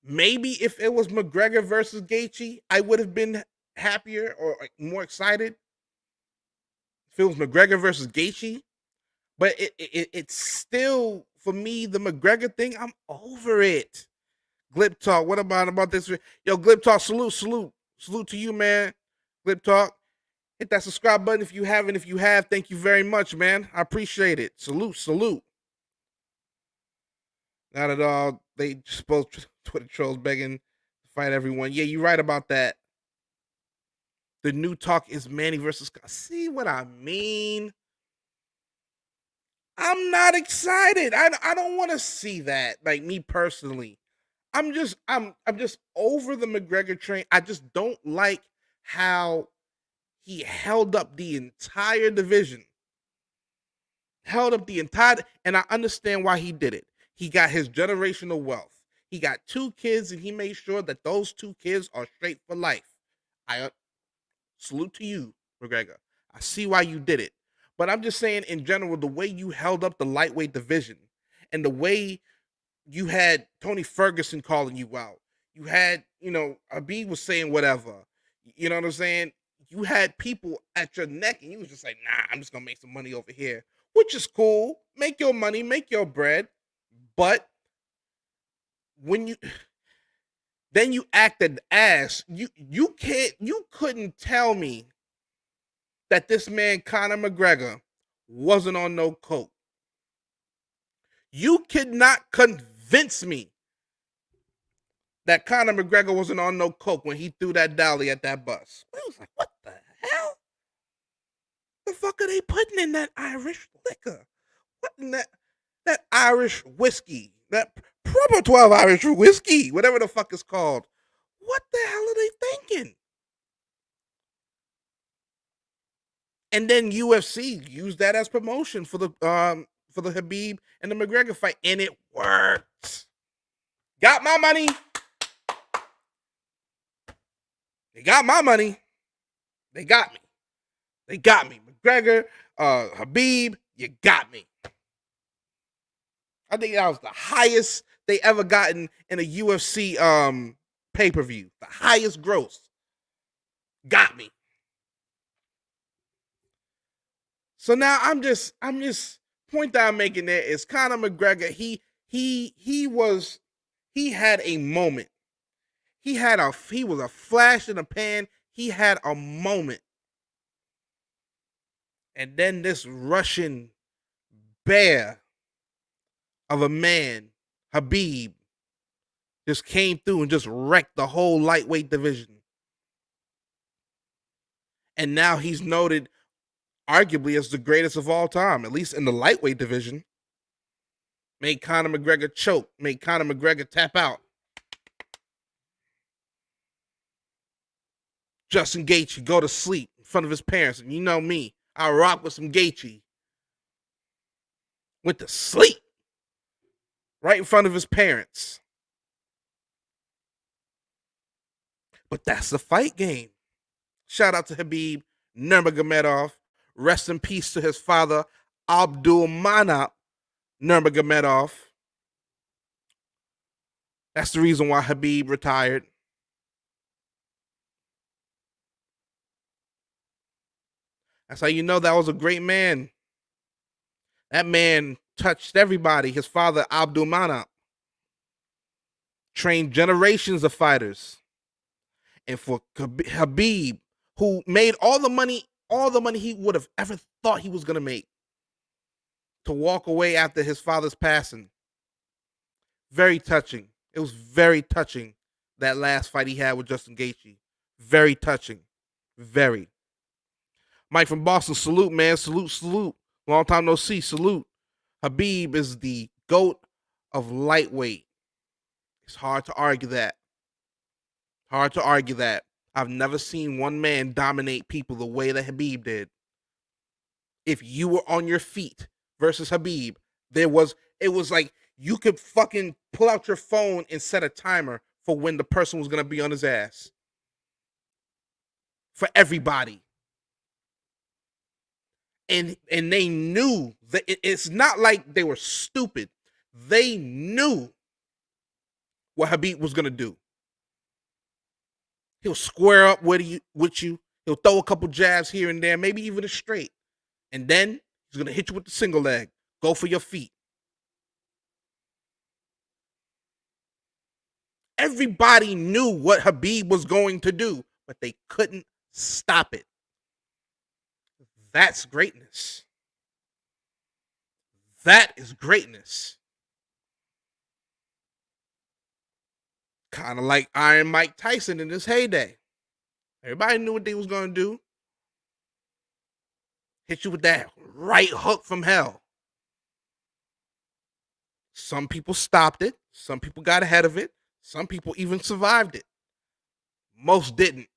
if it was McGregor versus Gaethje, I would have been happier or more excited. If it was McGregor versus Gaethje, but it's still, for me, the McGregor thing. I'm over it. Glip Talk, what about this? Yo, Glip Talk, salute to you, man. Glip Talk, hit that subscribe button if you haven't. If you have, thank you very much, man. I appreciate it. Salute. Not at all. They just both Twitter trolls begging to fight everyone. Yeah, you're right about that. The new talk is Manny versus. See what I mean? I'm not excited. I don't want to see that. Like, me personally, I'm just over the McGregor train. I just don't like how he held up the entire division. And I understand why he did it. He got his generational wealth. He got 2 kids, and he made sure that those 2 kids are straight for life. I salute to you, McGregor. I see why you did it. But I'm just saying, in general, the way you held up the lightweight division and the way you had Tony Ferguson calling you out, you had, Habib was saying whatever. You know what I'm saying? You had people at your neck, and you was just like, nah, I'm just going to make some money over here, which is cool. Make your money, make your bread. But when then you acted ass. You couldn't tell me that this man Conor McGregor wasn't on no coke. You could not convince me that Conor McGregor wasn't on no coke when he threw that dolly at that bus. I was like, what the hell? The fuck are they putting in that Irish liquor? What in that Irish whiskey? That proper 12 Irish whiskey, whatever the fuck it's called. What the hell are they thinking? And then UFC used that as promotion for the Habib and the McGregor fight, and it worked. Got my money. They got my money. They got me. McGregor, Habib, you got me. I think that was the highest they ever gotten in a UFC pay-per-view. The highest gross. Got me. So now I'm just point that I'm making there is Conor McGregor. He had a moment. He was a flash in the pan. He had a moment. And then this Russian bear of a man, Habib, just came through and just wrecked the whole lightweight division. And now he's noted arguably as the greatest of all time, at least in the lightweight division. Made Conor McGregor choke, made Conor McGregor tap out. Justin Gaethje go to sleep in front of his parents. And you know me, I rock with some Gaethje. Went to sleep right in front of his parents. But that's the fight game. Shout out to Habib Nurmagomedov. Rest in peace to his father, Abdulmanap Nurmagomedov. That's the reason why Habib retired. That's how you know that was a great man. That man touched everybody. His father, Abdulmanap, trained generations of fighters. And for Habib, who made all the money he would have ever thought he was going to make, to walk away after his father's passing. Very touching. It was very touching, that last fight he had with Justin Gaethje. Very touching. Very. Mike from Boston, salute, man. Salute. Long time no see. Salute. Habib is the GOAT of lightweight. It's hard to argue that. I've never seen one man dominate people the way that Habib did. If you were on your feet versus Habib, It was like you could fucking pull out your phone and set a timer for when the person was gonna be on his ass. For everybody. And they knew that it's not like they were stupid. They knew what Habib was gonna do. He'll square up with you. He'll throw a couple jabs here and there, maybe even a straight. And then he's gonna hit you with the single leg. Go for your feet. Everybody knew what Habib was going to do, but they couldn't stop it. That's greatness. That is greatness. Kind of like Iron Mike Tyson in his heyday. Everybody knew what they was going to do. Hit you with that right hook from hell. Some people stopped it. Some people got ahead of it. Some people even survived it. Most didn't.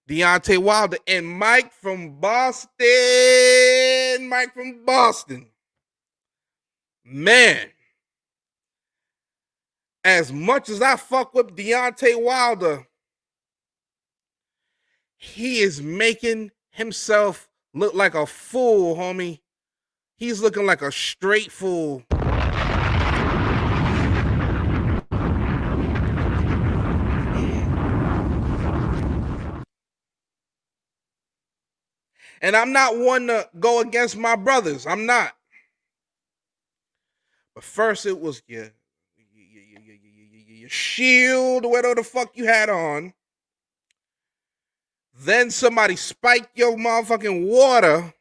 Deontay Wilder and Mike from Boston. Mike from Boston. Man. As much as I fuck with Deontay Wilder, he is making himself look like a fool, homie. He's looking like a straight fool. And I'm not one to go against my brothers. I'm not. But first it was your shield, whatever the fuck you had on. Then somebody spiked your motherfucking water.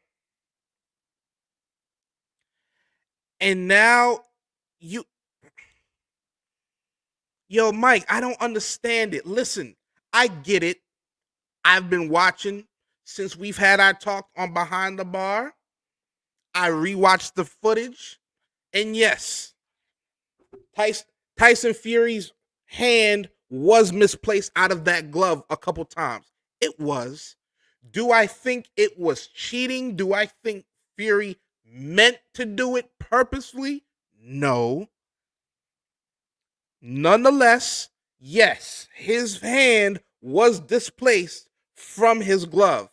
And now you... Yo, Mike, I don't understand it. Listen, I get it. I've been watching since we've had our talk on Behind the Bar. I rewatched the footage. And yes, Tyson Fury's hand was misplaced out of that glove a couple times. It was. Do I think it was cheating? Do I think Fury meant to do it purposely? No. Nonetheless, yes, his hand was displaced from his glove.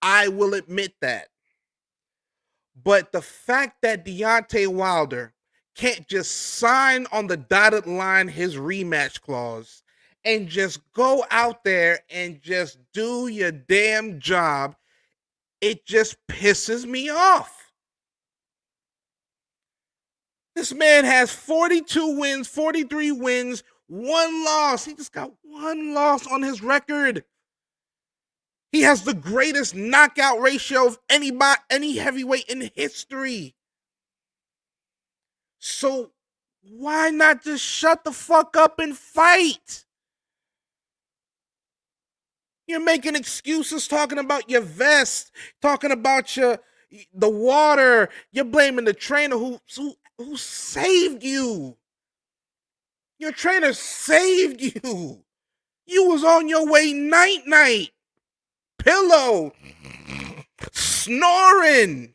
I will admit that. But the fact that Deontay Wilder can't just sign on the dotted line his rematch clause and just go out there and just do your damn job, it just pisses me off. This man has 42 wins, 43 wins, 1 loss. He just got 1 loss on his record. He has the greatest knockout ratio of any heavyweight in history. So why not just shut the fuck up and fight? You're making excuses talking about your vest, talking about the water. You're blaming the trainer who saved you. Your trainer saved you. You was on your way night-night. Pillow. Snoring.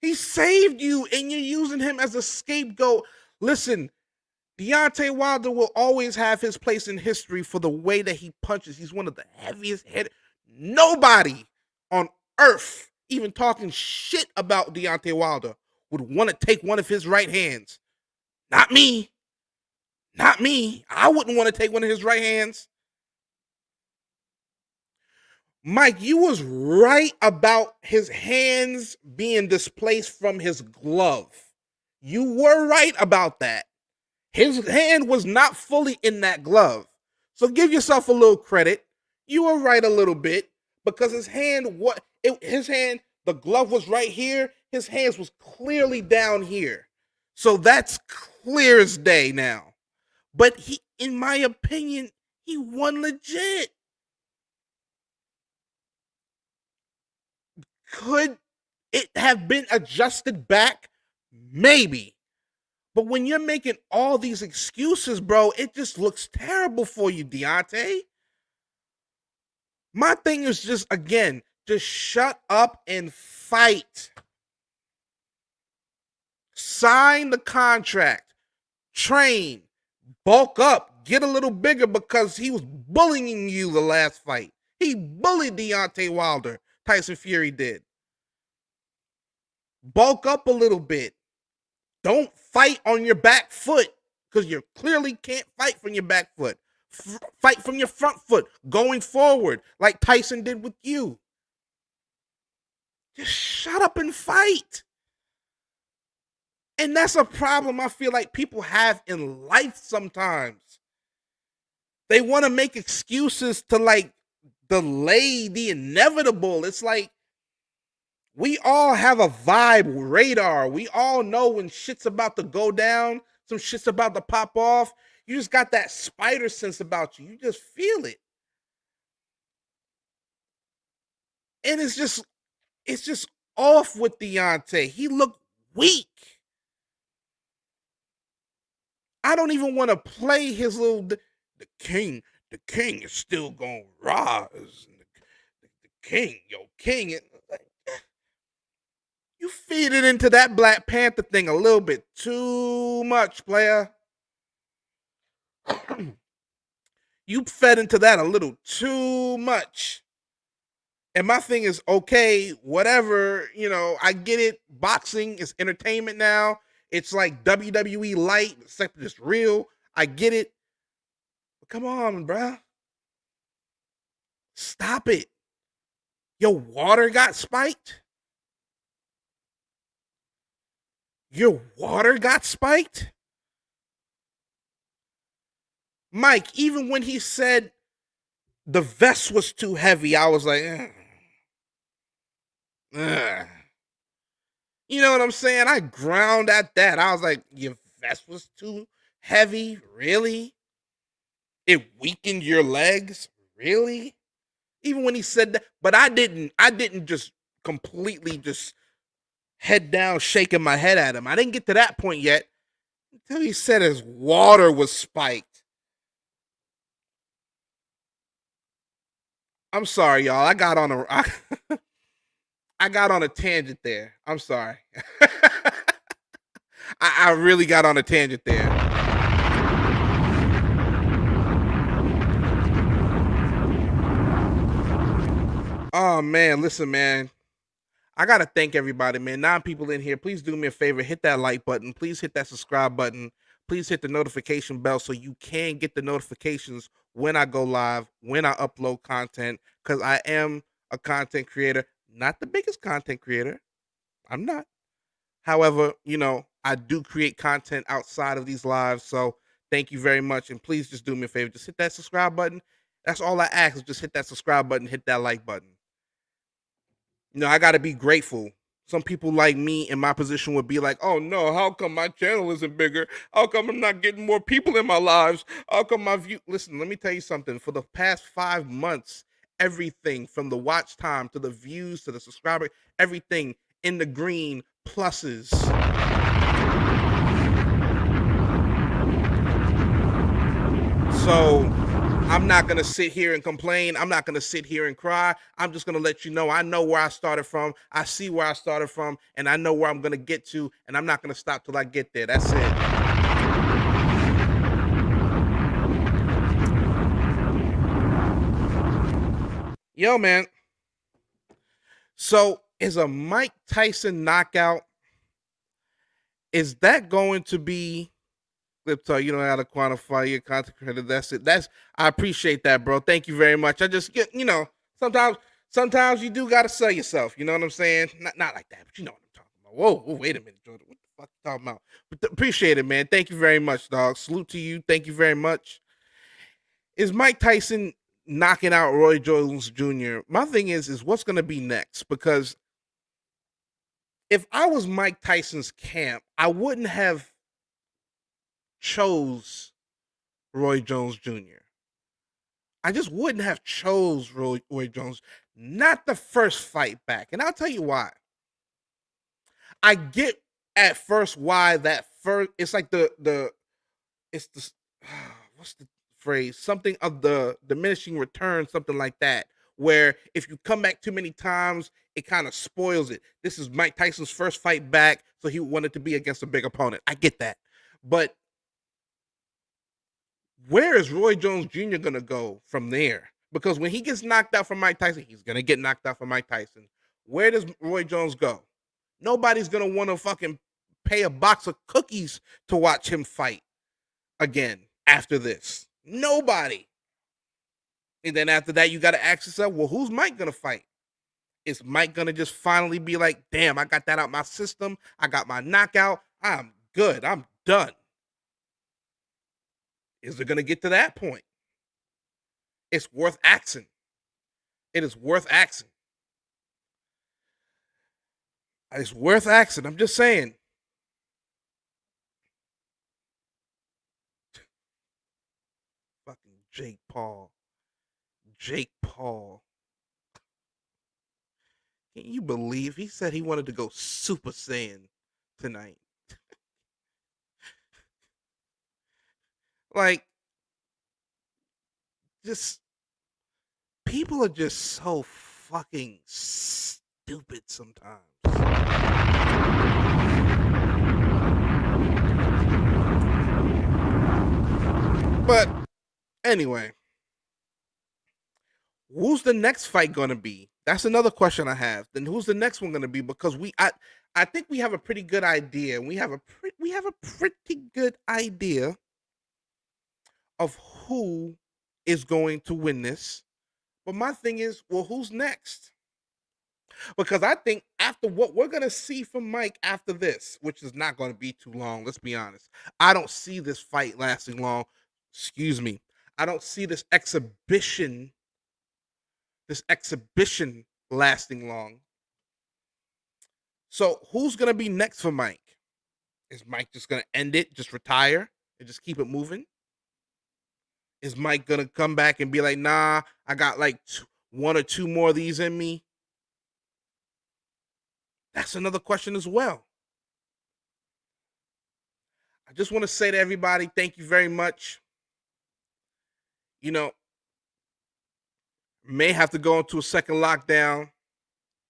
He saved you, and you're using him as a scapegoat. Listen, Deontay Wilder will always have his place in history for the way that he punches. He's one of the heaviest hitters. Nobody on earth, even talking shit about Deontay Wilder, would want to take one of his right hands. Not me. Not me. I wouldn't want to take one of his right hands. Mike, you was right about his hands being displaced from his glove. You were right about that. His hand was not fully in that glove. So give yourself a little credit. You were right a little bit because his hand, the glove was right here. His hands was clearly down here. So that's clear as day now. But he, in my opinion, he won legit. Could it have been adjusted back? Maybe. But when you're making all these excuses, bro, it just looks terrible for you, Deontay. My thing is just, again, just shut up and fight. sign the contract, train, bulk up, get a little bigger because he was bullying you the last fight. He bullied Deontay Wilder. Tyson Fury did. Bulk up a little bit. Don't fight on your back foot because you clearly can't fight from your back foot. Fight from your front foot going forward like Tyson did with you. Just shut up and fight. And that's a problem I feel like people have in life sometimes. They want to make excuses to like delay the inevitable. It's like we all have a vibe radar. We all know when shit's about to go down, some shit's about to pop off. You just got that spider sense about you. You just feel it. And it's just off with Deontay. He looked weak. I don't even want to play his little the king is still gonna rise. The king, king. You feed it into that Black Panther thing a little bit too much, player. You fed into that a little too much. And my thing is, okay, whatever, I get it. Boxing is entertainment now. It's like WWE light, except it's real. I get it. But come on, bruh. Stop it. Your water got spiked? Your water got spiked? Mike, even when he said the vest was too heavy, I was like, You know what I'm saying? I ground at that. I was like, your vest was too heavy? Really? It weakened your legs? Really? Even when he said that, but I didn't just completely just head down shaking my head at him. I didn't get to that point yet until he said his water was spiked. I'm sorry, y'all. I got on a tangent there. I'm sorry. I really got on a tangent there. Oh man, listen, man. I gotta thank everybody, man. 9 people in here. Please do me a favor. Hit that like button. Please hit that subscribe button. Please hit the notification bell so you can get the notifications when I go live, when I upload content, because I am a content creator. Not the biggest content creator. I'm not. However, I do create content outside of these lives. So thank you very much. And please just do me a favor. Just hit that subscribe button. That's all I ask is just hit that subscribe button, hit that like button. I got to be grateful. Some people like me in my position would be like, oh no, how come my channel isn't bigger? How come I'm not getting more people in my lives? How come my view? Listen, let me tell you something. For the past 5 months, everything from the watch time to the views to the subscriber, everything in the green pluses. So I'm not going to sit here and complain. I'm not going to sit here and cry. I'm just going to let you know I know where I started from. I see where I started from, and I know where I'm going to get to, and I'm not going to stop till I get there. That's it. Yo, man. So is a Mike Tyson knockout, is that going to be Clip Talk? You know how to quantify your content creator. That's it. I appreciate that, bro. Thank you very much. I just get, sometimes you do gotta sell yourself. You know what I'm saying? Not like that, but you know what I'm talking about. Whoa, wait a minute, Jordan. What the fuck you talking about? But appreciate it, man. Thank you very much, dog. Salute to you. Thank you very much. Is Mike Tyson knocking out Roy Jones Jr.? My thing is what's gonna be next? Because if I was Mike Tyson's camp, I wouldn't have chose Roy Jones Jr. I just wouldn't have chose Roy Jones. Not the first fight back. And I'll tell you why. I get at first why that first, it's like it's the, what's the phrase? Something of the diminishing return, something like that. where if you come back too many times, it kind of spoils it. This is Mike Tyson's first fight back, so he wanted to be against a big opponent. I get that. But where is Roy Jones Jr. going to go from there? Because when he gets knocked out from Mike Tyson, he's going to get knocked out from Mike Tyson. Where does Roy Jones go? Nobody's going to want to fucking pay a box of cookies to watch him fight again after this. Nobody. And then after that, you got to ask yourself, well, who's Mike going to fight? Is Mike going to just finally be like, damn, I got that out my system. I got my knockout. I'm good. I'm done. Is it going to get to that point? It's worth asking. It is worth asking. It's worth asking. I'm just saying. Fucking Jake Paul. Jake Paul. Can you believe he said he wanted to go Super Saiyan tonight? Like, just people are just so fucking stupid sometimes. But anyway, who's the next fight going to be? That's another question I have. Then who's the next one going to be? Because I think we have a pretty good idea. We have a pretty good idea of who is going to win this. But my thing is, well, who's next? Because I think after what we're going to see from Mike after this, which is not going to be too long, let's be honest. I don't see this fight lasting long. Excuse me. I don't see this exhibition lasting long. So who's going to be next for Mike? Is Mike just going to end it, just retire, and just keep it moving? Is Mike going to come back and be like, nah, I got like one or two more of these in me? That's another question as well. I just want to say to everybody, thank you very much. You know, may have to go into a second lockdown.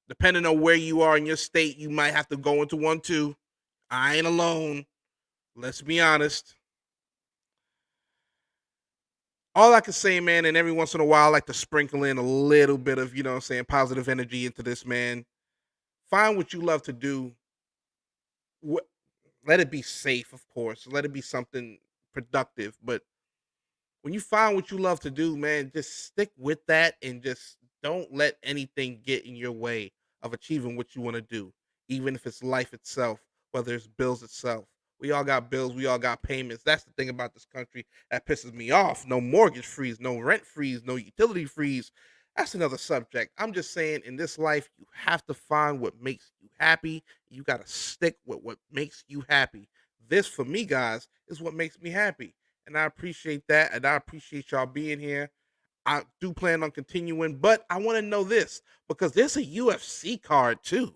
Depending on where you are in your state, you might have to go into one too. I ain't alone. Let's be honest. All I can say, man, and every once in a while, I like to sprinkle in a little bit of, positive energy into this, man. Find what you love to do. Let it be safe, of course. Let it be something productive. But when you find what you love to do, man, just stick with that and just don't let anything get in your way of achieving what you want to do, even if it's life itself, whether it's bills itself. We all got bills. We all got payments. That's the thing about this country that pisses me off. No mortgage freeze, no rent freeze, no utility freeze. That's another subject. I'm just saying in this life, you have to find what makes you happy. You got to stick with what makes you happy. This, for me, guys, is what makes me happy. And I appreciate that. And I appreciate y'all being here. I do plan on continuing, but I want to know this because there's a UFC card too.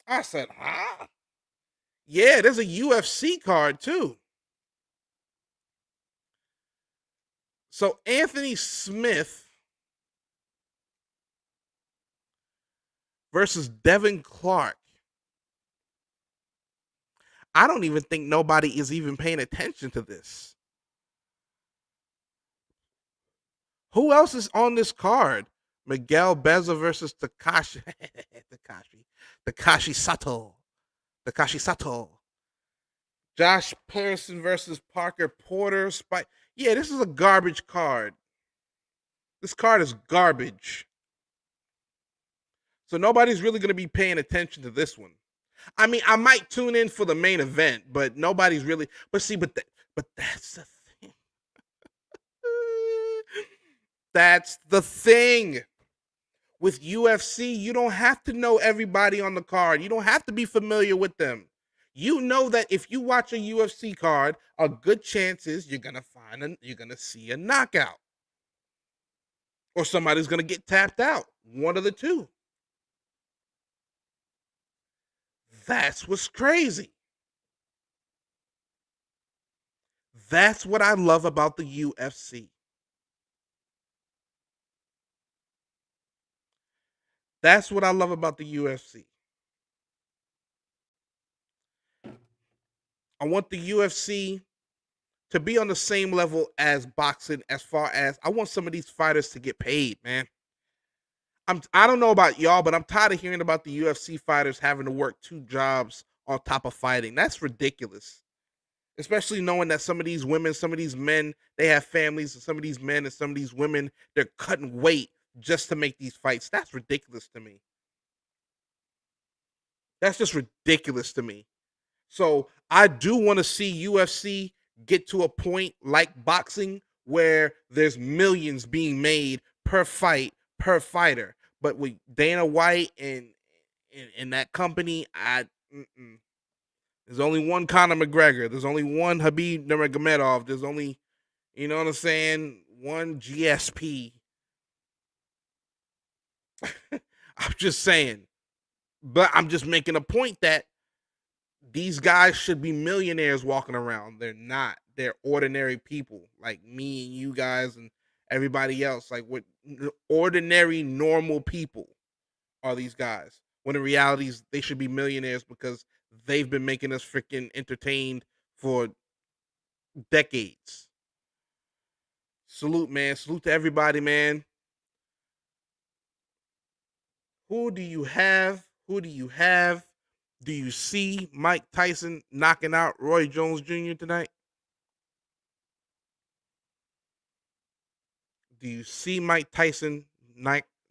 I said, huh? Yeah, there's a UFC card too. So Anthony Smith versus Devin Clark. I don't even think nobody is even paying attention to this. Who else is on this card? Miguel Beza versus Takashi Sato. Takashi Sato. Josh Pearson versus Parker Porter. Yeah, this is a garbage card. This card is garbage. So nobody's really going to be paying attention to this one. I mean, I might tune in for the main event, but nobody's really. But that's the thing. That's the thing. With UFC, you don't have to know everybody on the card. You don't have to be familiar with them. You know that if you watch a UFC card, a good chance is you're gonna see a knockout, or somebody's gonna get tapped out. One of the two. That's what's crazy. That's what I love about the UFC. That's what I love about the UFC. I want the UFC to be on the same level as boxing as far as I want some of these fighters to get paid, man. I don't know about y'all, but I'm tired of hearing about the UFC fighters having to work 2 jobs on top of fighting. That's ridiculous. Especially knowing that some of these women, some of these men, they have families, and some of these men and some of these women, they're cutting weight just to make these fights. That's ridiculous to me. That's just ridiculous to me. So I do want to see UFC get to a point like boxing where there's millions being made per fight, per fighter. But with Dana White and that company, there's only one Conor McGregor. There's only one Khabib Nurmagomedov. There's only, you know what I'm saying, one GSP. I'm just saying. But I'm just making a point that these guys should be millionaires walking around. They're not. They're ordinary people like me and you guys and everybody else. Like, what ordinary, normal people are these guys? When in reality, they should be millionaires because they've been making us freaking entertained for decades. Salute, man. Salute to everybody, man. Who do you have? Who do you have? Do you see Mike Tyson knocking out Roy Jones Jr. tonight? Do you see Mike Tyson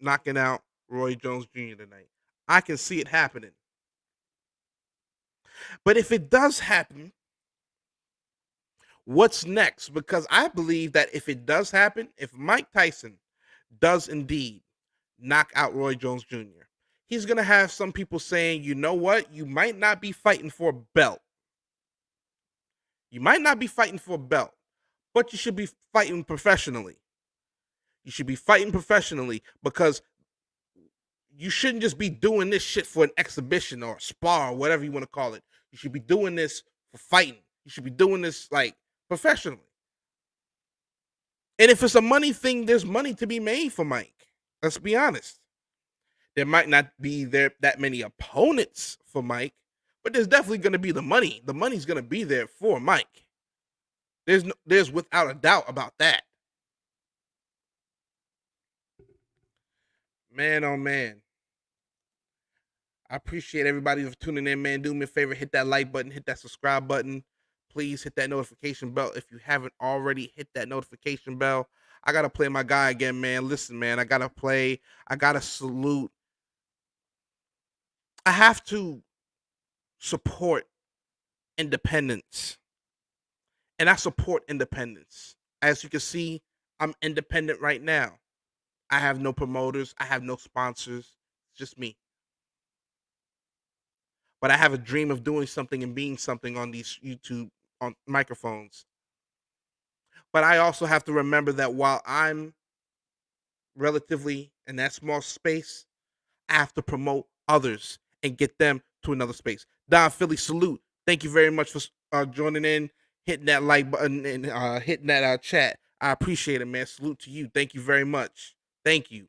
knocking out Roy Jones Jr. tonight? I can see it happening. But if it does happen, what's next? Because I believe that if it does happen, if Mike Tyson does indeed knock out Roy Jones Jr., he's going to have some people saying, you know what? You might not be fighting for a belt. You might not be fighting for a belt, but you should be fighting professionally. You should be fighting professionally because you shouldn't just be doing this shit for an exhibition or a spar or whatever you want to call it. You should be doing this for fighting. You should be doing this like professionally. And if it's a money thing, there's money to be made for Mike. Let's be honest. There might not be that many opponents for Mike, but there's definitely going to be the money. The money's going to be there for Mike. There's without a doubt about that. Man, oh man. I appreciate everybody for tuning in, man. Do me a favor, hit that like button, hit that subscribe button. Please hit that notification bell if you haven't already hit that notification bell. I got to play my guy again, man. Listen, man, I got to salute. I have to support independence. And I support independence. As you can see, I'm independent right now. I have no promoters. I have no sponsors. It's just me. But I have a dream of doing something and being something on these YouTube on microphones. But I also have to remember that while I'm relatively in that small space, I have to promote others and get them to another space. Don Philly, salute. Thank you very much for joining in, hitting that like button, and hitting that chat. I appreciate it, man. Salute to you. Thank you very much. Thank you.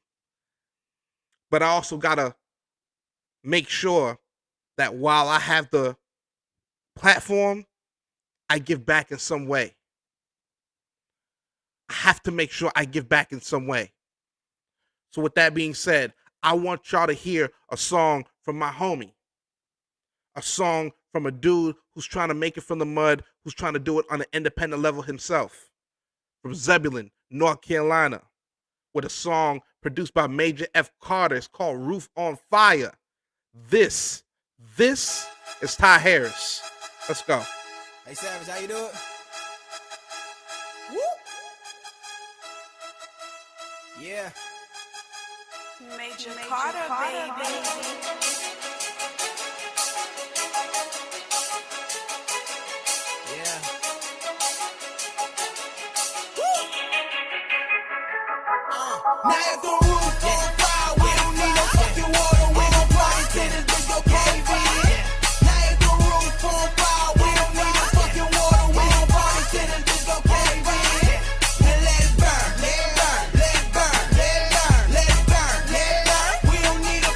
But I also got to make sure that while I have the platform, I give back in some way. I have to make sure I give back in some way. So with that being said, I want y'all to hear a song from my homie. A song from a dude who's trying to make it from the mud, who's trying to do it on an independent level himself. From Zebulon, North Carolina, with a song produced by Major F. Carter. It's called Roof on Fire. This is Ty Harris. Let's go. Hey, Savage, how you doing? Woo! Yeah. Major Carter, baby. Now if the roof on fire, we don't need no fucking water. We gon' party till this bitch go cave in. Now if the roof on fire, we don't need no fucking water. We gon' party till this bitch go cave in. Then let it burn, let it burn, let it burn, let it burn, let it burn, let it burn. We don't need a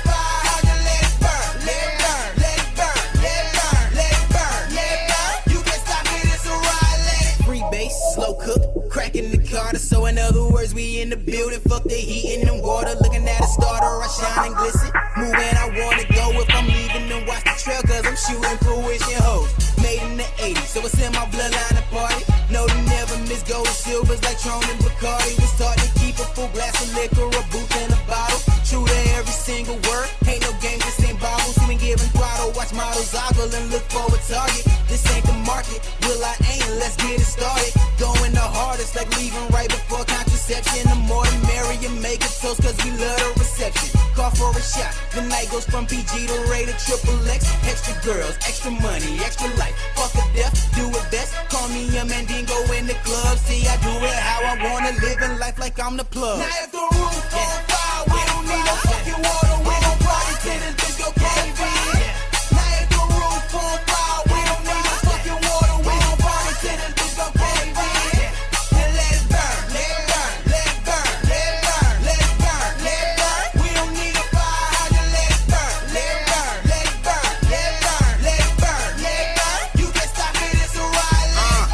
listen. Move when I wanna go if I'm leaving and watch the trail, cause I'm shooting fruition hoes. Made in the 80s, so it's in my bloodline to party. No, to never miss gold and silvers like Tron and Bacardi. Was taught to keep a full glass of liquor, a booth and a bottle. True to every single word, ain't no game, this ain't bobbles. You ain't giving throttle, watch models ogle and look for a target. This ain't the market, will I aim? Let's get it started. Going the hardest, like leaving right before contraception. The more the merrier, make a toast, cause we love the reception. Call for a shot, the night goes from PG to rated triple X. Extra girls, extra money, extra life. Fuck a death, do it best. Call me a Mandingo in the club. See, I do it how I wanna, living life like I'm the plug. Now if the roof on fire, we don't need no fucking water. We gon' party till this bitch go cave in. Now if the roof on fire, we don't need no fucking water. We gon' party till this bitch go cave in. And let it burn, let it burn, let it burn, let it burn, let it burn, let it burn. We don't need a fire hydrant, let it burn, let it burn, let it burn, let it burn, let it burn, let it burn. You can stop it, it's a riot.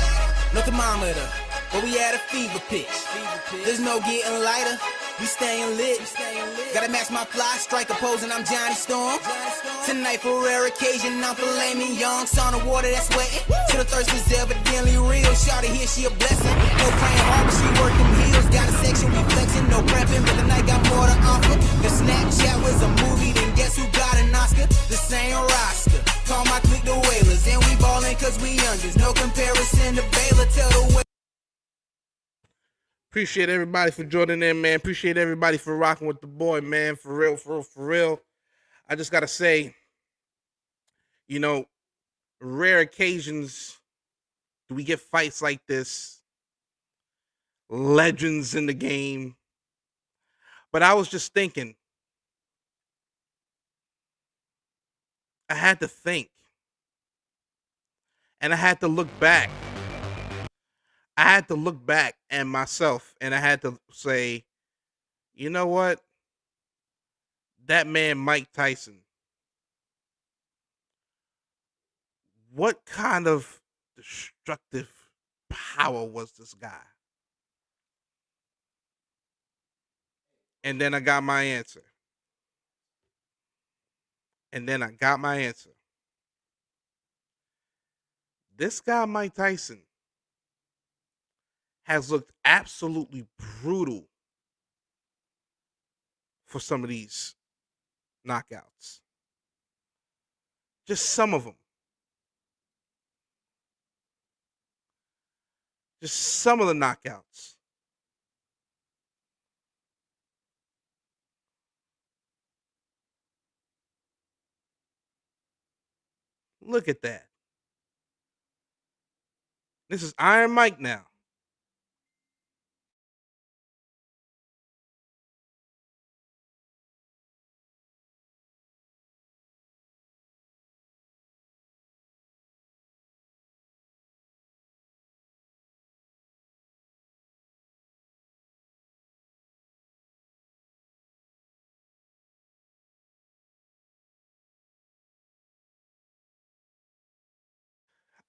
No thermometer, but we at a fever pitch. There's no getting lighter, we staying lit. Gotta match my fly, striker posing, I'm Johnny Storm. Tonight for rare occasion, I'm filet mignon. Sauna water that's wetting, till the thirst was evidently real. Shawty here, she a blessing. No praying hard, but she work them heels. Got a section, we flexing, no prepping, but the night got more to offer. The Snapchat was a movie, then guess who got an Oscar? The same roster. Call my clique the Whalers, and we ballin' cause we youngest. No comparison to Baylor, tell the way. Appreciate everybody for joining in, man. Appreciate everybody for rocking with the boy, man. For real, for real, for real. I just gotta say, you know, rare occasions do we get fights like this. Legends in the game. But I was just thinking, I had to think. And I had to look back. I had to look back at myself and I had to say, you know what? That man, Mike Tyson, what kind of destructive power was this guy? And then I got my answer. This guy, Mike Tyson, has looked absolutely brutal for some of these knockouts. Just some of them. Just some of the knockouts. Look at that. This is Iron Mike now.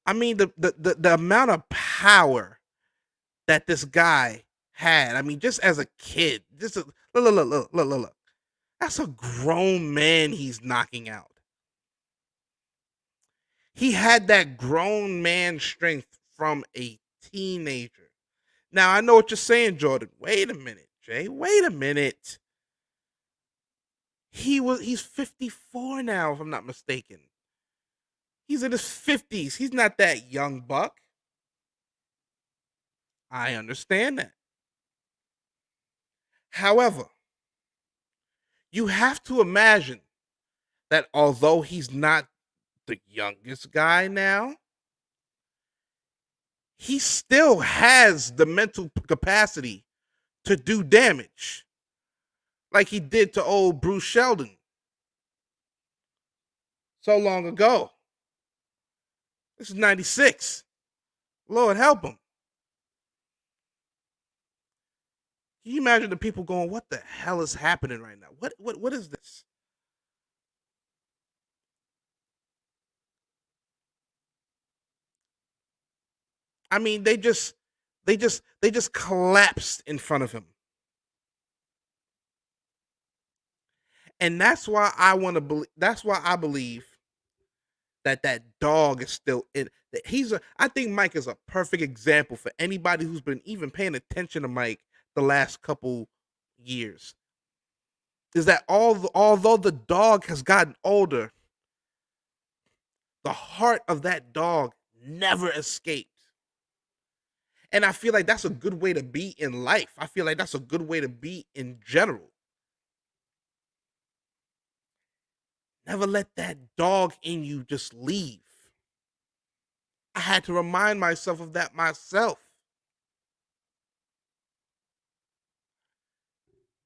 I mean, the amount of power that this guy had. I mean, just as a kid, look. That's a grown man he's knocking out. He had that grown man strength from a teenager. Now, I know what you're saying, Jordan. Wait a minute, Jay. Wait a minute. He's 54 now, if I'm not mistaken. He's in his 50s. He's not that young buck. I understand that. However, you have to imagine that although he's not the youngest guy now, he still has the mental capacity to do damage like he did to old Bruce Sheldon so long ago. This is 96. Lord help him. Can you imagine the people going, what the hell is happening right now? What is this? I mean, they just collapsed in front of him. And that's why I want to believe. That's why I believe that dog is still in. That I think Mike is a perfect example for anybody who's been even paying attention to Mike the last couple years. Is that although the dog has gotten older, the heart of that dog never escaped. And I feel like that's a good way to be in life. I feel like that's a good way to be in general. Never let that dog in you just leave. I had to remind myself of that myself.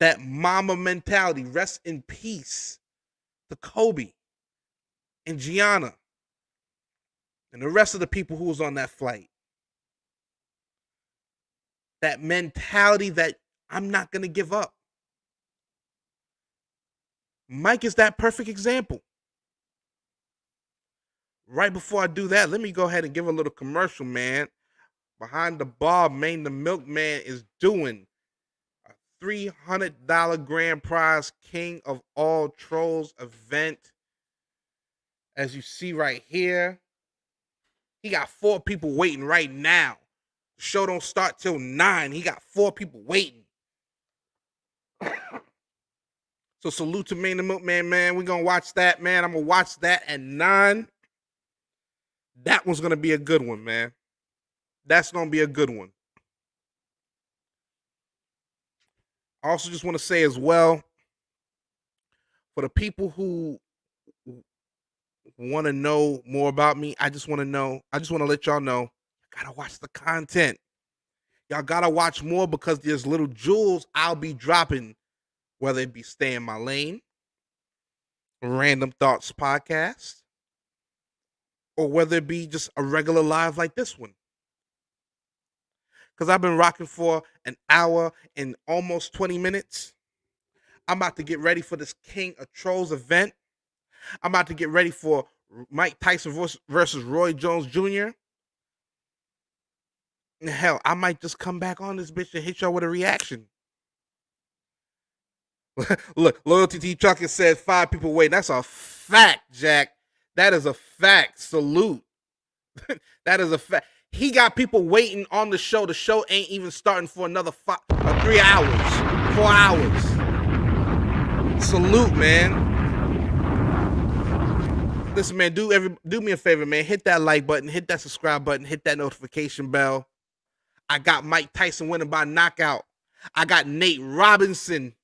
That mama mentality. Rest in peace to Kobe and Gianna and the rest of the people who was on that flight. That mentality that I'm not going to give up. Mike is that perfect example. Right before I do that, let me go ahead and give a little commercial, man. Behind the bar, Maine the Milkman is doing a $300 grand prize King of All Trolls event. As you see right here, he got 4 people waiting right now. The show don't start till 9. He got 4 people waiting. So salute to Maine the Milkman, man. We're going to watch that, man. I'm going to watch that at 9. That one's going to be a good one, man. That's going to be a good one. I also just want to say as well, for the people who want to know more about me, I just want to let y'all know, you gotta watch the content. Y'all gotta watch more because there's little jewels I'll be dropping, whether it be Stay in My Lane, Random Thoughts Podcast, or whether it be just a regular live like this one. Because I've been rocking for an hour and almost 20 minutes. I'm about to get ready for this King of Trolls event. I'm about to get ready for Mike Tyson versus Roy Jones Jr. And hell, I might just come back on this bitch and hit y'all with a reaction. Look, Loyalty T. Chuckett said 5 people waiting. That's a fact, Jack. That is a fact. Salute. That is a fact. He got people waiting on the show. The show ain't even starting for another 3 hours, 4 hours. Salute, man. Listen, man, do me a favor, man. Hit that like button, hit that subscribe button, hit that notification bell. I got Mike Tyson winning by knockout. I got Nate Robinson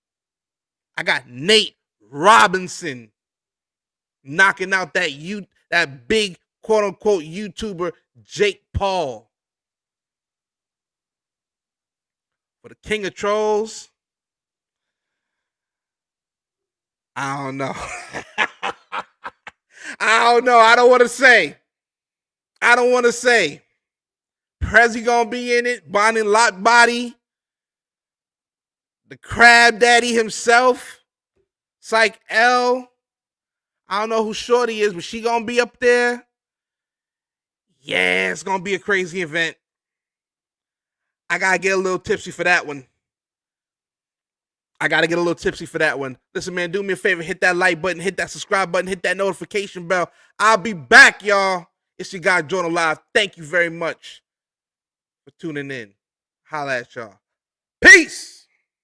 knocking out that big quote unquote YouTuber Jake Paul. For the King of Trolls, I don't know. I don't know. I don't want to say. Prezi gonna be in it. Bonnie Lot Body. The Crab Daddy himself. Psych L. I don't know who Shorty is, but she gonna be up there. Yeah, it's gonna be a crazy event. I gotta get a little tipsy for that one. Listen, man, do me a favor. Hit that like button, hit that subscribe button, hit that notification bell. I'll be back, y'all. It's your guy, Jordan Live. Thank you very much for tuning in. Holla at y'all. Peace.